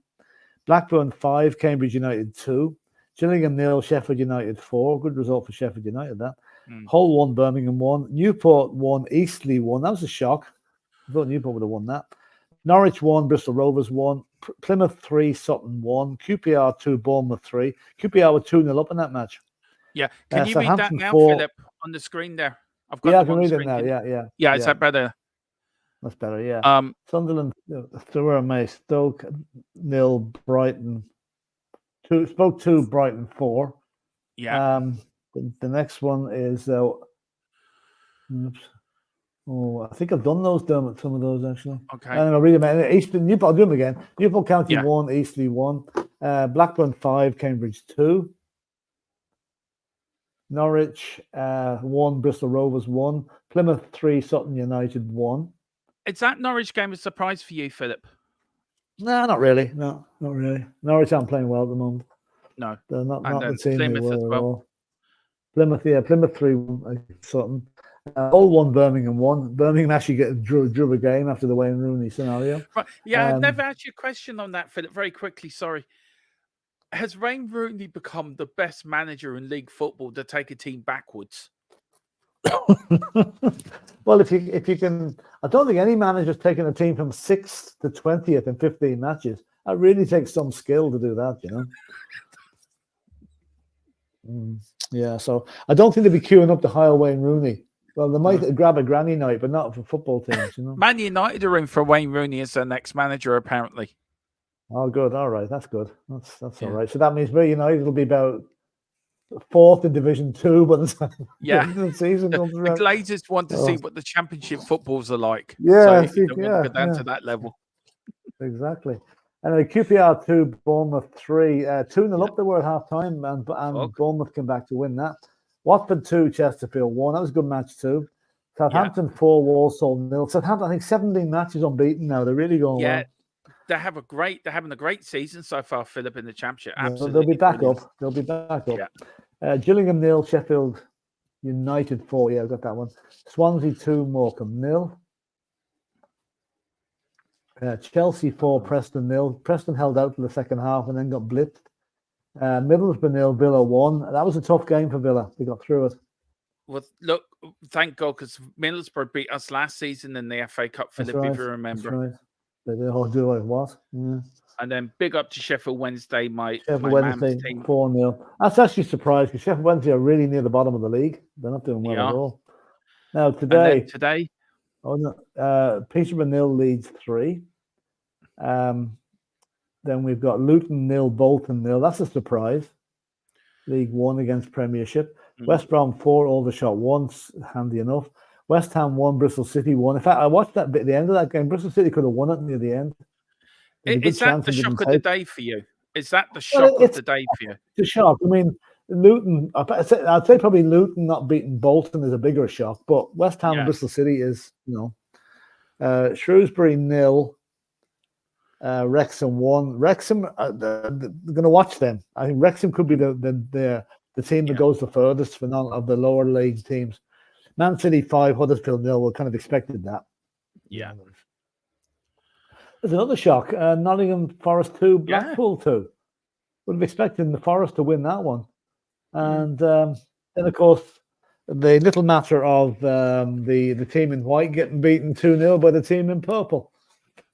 Blackburn 5, Cambridge United 2. Gillingham 0, Sheffield United 4. Good result for Sheffield United, that. Hull 1, Birmingham 1. Newport 1, Eastleigh 1. That was a shock. I thought Newport would have won that. Norwich 1, Bristol Rovers 1. Plymouth 3, Sutton 1. QPR 2, Bournemouth 3. QPR were 2-0 up in that match. Yeah. Can you read that now, Philip, on the screen there? I've got I can read it now. Yeah, is that better? That's better, yeah. Sunderland, where am I? Stoke 0, Brighton 2, Spoke 2, Brighton 4. Yeah. The next one is I think I've done those down some of those actually. Okay. And I'll read them. Newport, I'll do them again. Newport County 1, Eastleigh 1. Blackburn 5, Cambridge 2. Norwich 1, Bristol Rovers 1. Plymouth 3, Sutton United 1. Is that Norwich game a surprise for you, Philip? No, not really. No, not really. Norwich aren't playing well at the moment. No. They're not the team Plymouth they were as well. at all. Plymouth 3, Sutton. Hull 1, Birmingham 1. Birmingham actually drew a game after the Wayne Rooney scenario. Right. Yeah, I've never asked you a question on that, Philip. Very quickly, sorry. Has Wayne Rooney become the best manager in league football to take a team backwards? Well, if you can, I don't think any manager's taken a team from 6th to 20th in 15 matches. That really takes some skill to do that, you know. Yeah, so I don't think they'll be queuing up to hire Wayne Rooney. Well, they might grab a granny night, but not for football teams, you know. Man United are in for Wayne Rooney as their next manager, apparently. Oh, good. All right, that's good. That's all right. So that means Man United will be about fourth in Division 2 by the time the season comes The around. Glazers want to see what the Championship footballs are like. Yeah, so they want to go down to that level. Exactly. Anyway, QPR 2, Bournemouth 3. 2-0 up they were at half time, and Bournemouth came back to win that. Watford 2, Chesterfield 1. That was a good match too. Southampton 4, Walsall 0. Southampton, I think 17 matches unbeaten now. They're really going well. They're having a great season so far, Philip, in the Championship. Absolutely. They'll be back up. They'll be back up. Yeah. Gillingham 0, Sheffield United 4. Yeah, I've got that one. Swansea 2, Morecambe 0. Chelsea 4, Preston 0. Preston held out for the second half and then got blitzed. Middlesbrough 0, Villa 1. That was a tough game for Villa. They got through it. Well, look, thank God, because Middlesbrough beat us last season in the FA Cup, Philip, if you remember. That's right. They all do what it was. Yeah. And then big up to Sheffield Wednesday, my Wednesday team. 4-0. That's actually surprised because Sheffield Wednesday are really near the bottom of the league. They're not doing well at all. Now today, Peterborough 0, Leeds 3. Then we've got Luton 0, Bolton 0. That's a surprise. League 1 against Premiership. West Brom 4, Aldershot 1. Handy enough. West Ham 1, Bristol City 1. In fact, I watched that bit at the end of that game. Bristol City could have won it near the end. Is that the shock of the day for you? Is that the shock of the day for you? It's a shock. I mean, Luton, I'd say probably Luton not beating Bolton is a bigger shock, but West Ham and Bristol City is, Shrewsbury 0, Wrexham 1. Wrexham, they're going to watch them. I think Wrexham could be the team that goes the furthest for none of the lower league teams. Man City 5, Huddersfield 0. We kind of expected that. Yeah. There's another shock. Nottingham Forest 2, Blackpool 2. Would have expected the Forest to win that one. And then, of course, the little matter of the team in white getting beaten 2-0 by the team in purple.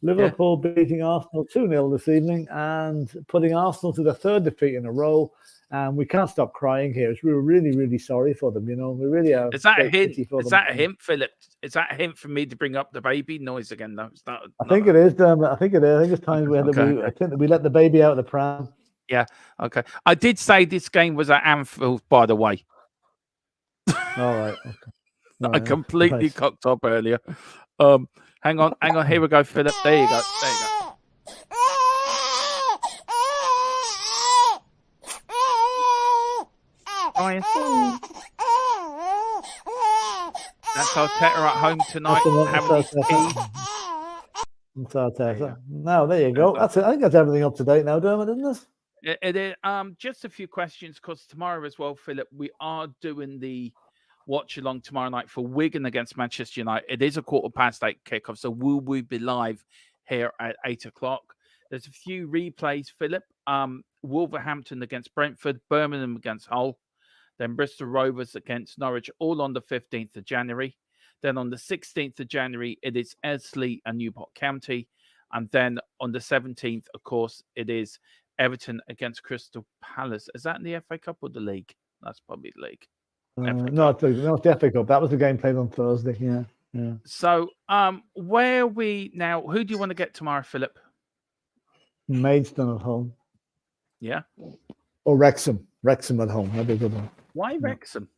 Liverpool beating Arsenal 2-0 this evening and putting Arsenal to their third defeat in a row. And we can't stop crying here. We were really, really sorry for them. We really are. Is that a hint? Is that a hint, Philip? Is that a hint for me to bring up the baby noise again? Though I think it is. I think it is. I think it's time we let the baby out of the pram. Yeah. Okay. I did say this game was at Anfield, by the way. All right. Okay. I completely cocked up earlier. Hang on. Here we go, Philip. There you go. That's our Arteta at home tonight. Now, there you go. That's it. I think that's everything up to date now, Dermot, isn't it? It is. Just a few questions, because tomorrow as well, Philip, we are doing the watch along tomorrow night for Wigan against Manchester United. It is a 8:15 kickoff, so will we be live here at 8 o'clock? There's a few replays, Philip. Wolverhampton against Brentford, Birmingham against Hull, then Bristol Rovers against Norwich, all on the 15th of January. Then on the 16th of January, it is Esley and Newport County. And then on the 17th, of course, it is Everton against Crystal Palace. Is that in the FA Cup or the league? That's probably the league. No, it's the FA Cup. That was the game played on Thursday. Yeah. So, where are we now? Who do you want to get tomorrow, Philip? Maidstone at home. Yeah. Or Wrexham. Wrexham at home. That'd be a good one. Why Wrexham?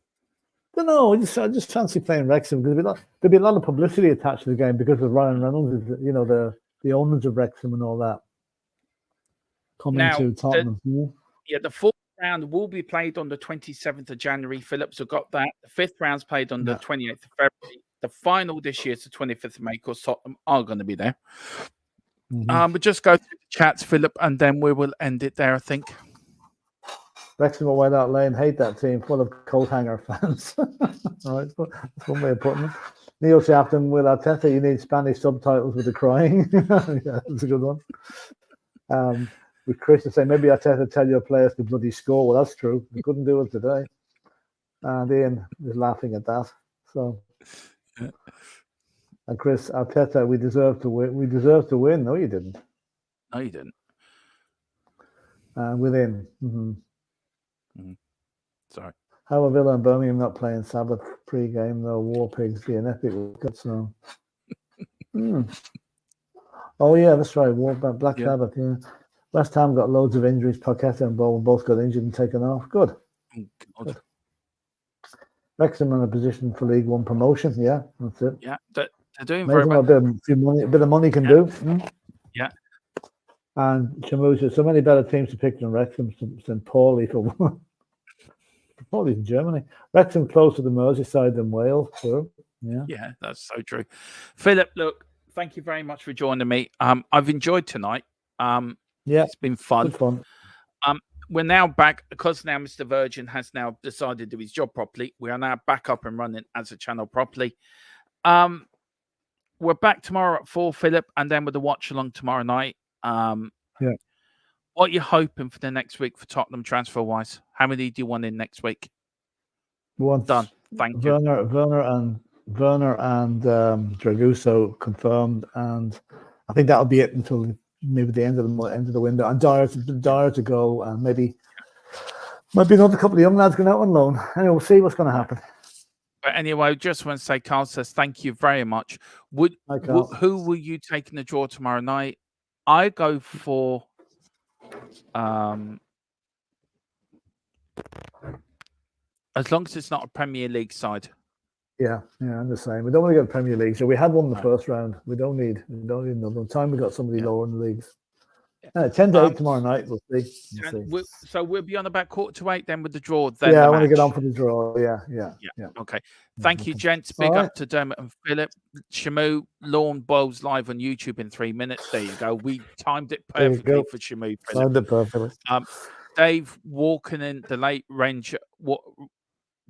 I don't know. I just fancy playing Wrexham because there'd be a lot of publicity attached to the game because of Ryan Reynolds, the owners of Wrexham and all that. Coming to Tottenham. The fourth round will be played on the 27th of January. Phillips have got that. The fifth round's played on the 28th of February. The final this year is the 25th of May, because Tottenham are going to be there. We'll just go through the chats, Philip, and then we will end it there, I think. Wrexham or White Hart Lane hate that team, full of coat hanger fans. All right, that's one way of putting it. Neil Shafton, with Arteta, you need Spanish subtitles with the crying. Yeah, that's a good one. With Chris to say, maybe Arteta tell your players to bloody score. Well, that's true. They couldn't do it today. And Ian is laughing at that. So, and Chris, Arteta, we deserve to win. We deserve to win. No, you didn't. No, you didn't. Within. Sorry. How are Villa and Birmingham not playing Sabbath pre-game though? War Pigs be an epic record, so. Oh yeah, that's right. Black Sabbath. Yeah. West Ham got loads of injuries. Paqueta and Bowen both got injured and taken off. Good. Good. Wrexham in a position for League One promotion. Yeah, that's it. Yeah, they're doing very well. A bit of money can do. Yeah. And Shamu, so many better teams to pick than Wrexham than Paulie for one. Paulie's in Germany. Wrexham closer to Merseyside than Wales. Sure. Yeah, that's so true. Philip, look, thank you very much for joining me. I've enjoyed tonight. It's been fun. Good fun. We're now back because now Mr. Virgin has now decided to do his job properly. We are now back up and running as a channel properly. We're back tomorrow at 4, Philip, and then with the watch along tomorrow night. What are you hoping for the next week for Tottenham transfer wise? How many do you want in next week? Done. Thank you. Werner and Draguso confirmed, and I think that'll be it until maybe the end of the window. And Dier to go, and maybe might be another couple of young lads going out on loan. Anyway, we'll see what's going to happen. But anyway, just want to say, Carl says thank you very much. Who will you take in the draw tomorrow night? I go for as long as it's not a Premier League side. Yeah, I'm the same. We don't want to get a Premier League. So we had one in the first round. We don't need another time. We got somebody lower in the leagues. 10 to 8 tomorrow night. We'll see. So we'll be on about 7:45 then with the draw. Then I want to get on for the draw. Yeah. Okay. Thank you, gents. Big up to Dermot and Philip. Shamu, Lawn Bowls live on YouTube in 3 minutes. There you go. We timed it perfectly for Shamu. Timed it perfectly. Dave walking in the late range.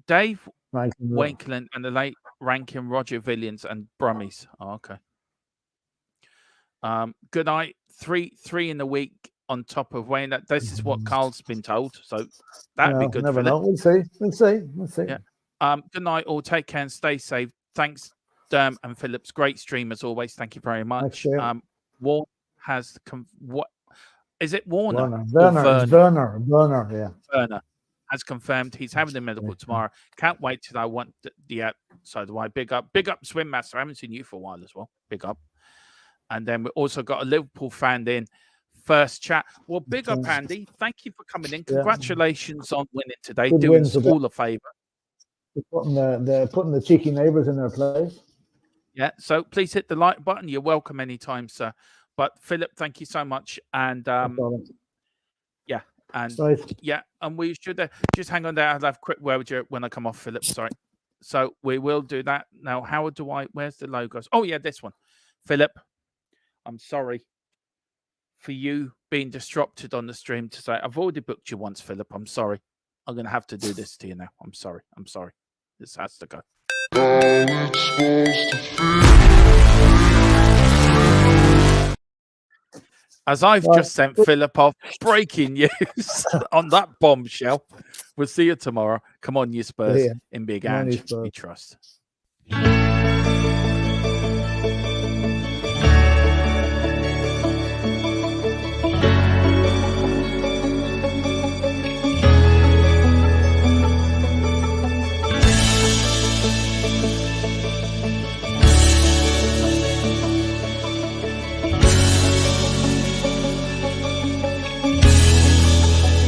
Dave Wakeland and the late ranking Roger Villians and Brummies. Oh, okay. Good night. Three in the week on top of Wayne. This is what Carl's been told. So that'd be good. Never know. We'll see. Yeah. Good night all. Take care and stay safe. Thanks, Derm and Phillips. Great stream as always. Thank you very much. Warner has what is it? Warner? Werner. Yeah. Werner has confirmed he's having the medical tomorrow. Can't wait till I want the outside the way. Big up, Swim Master. I haven't seen you for a while as well. Big up. And then we also got a Liverpool fan in first chat. Well, big up, Andy. Thank you for coming in. Congratulations on winning today. Good doing us all a favour. They're putting the cheeky neighbours in their place. Yeah. So please hit the like button. You're welcome anytime, sir. But Philip, thank you so much. And and we should just hang on there. I'll have a quick word with you when I come off, Philip. Sorry. So we will do that now. How do I? Where's the logos? Oh yeah, this one, Philip. I'm sorry for you being disrupted on the stream today. I've already booked you once, Philip. I'm sorry. I'm going to have to do this to you now. I'm sorry. This has to go. As I've just sent Philip off, breaking news on that bombshell. We'll see you tomorrow. Come on, you Spurs. In Big Ange, we trust.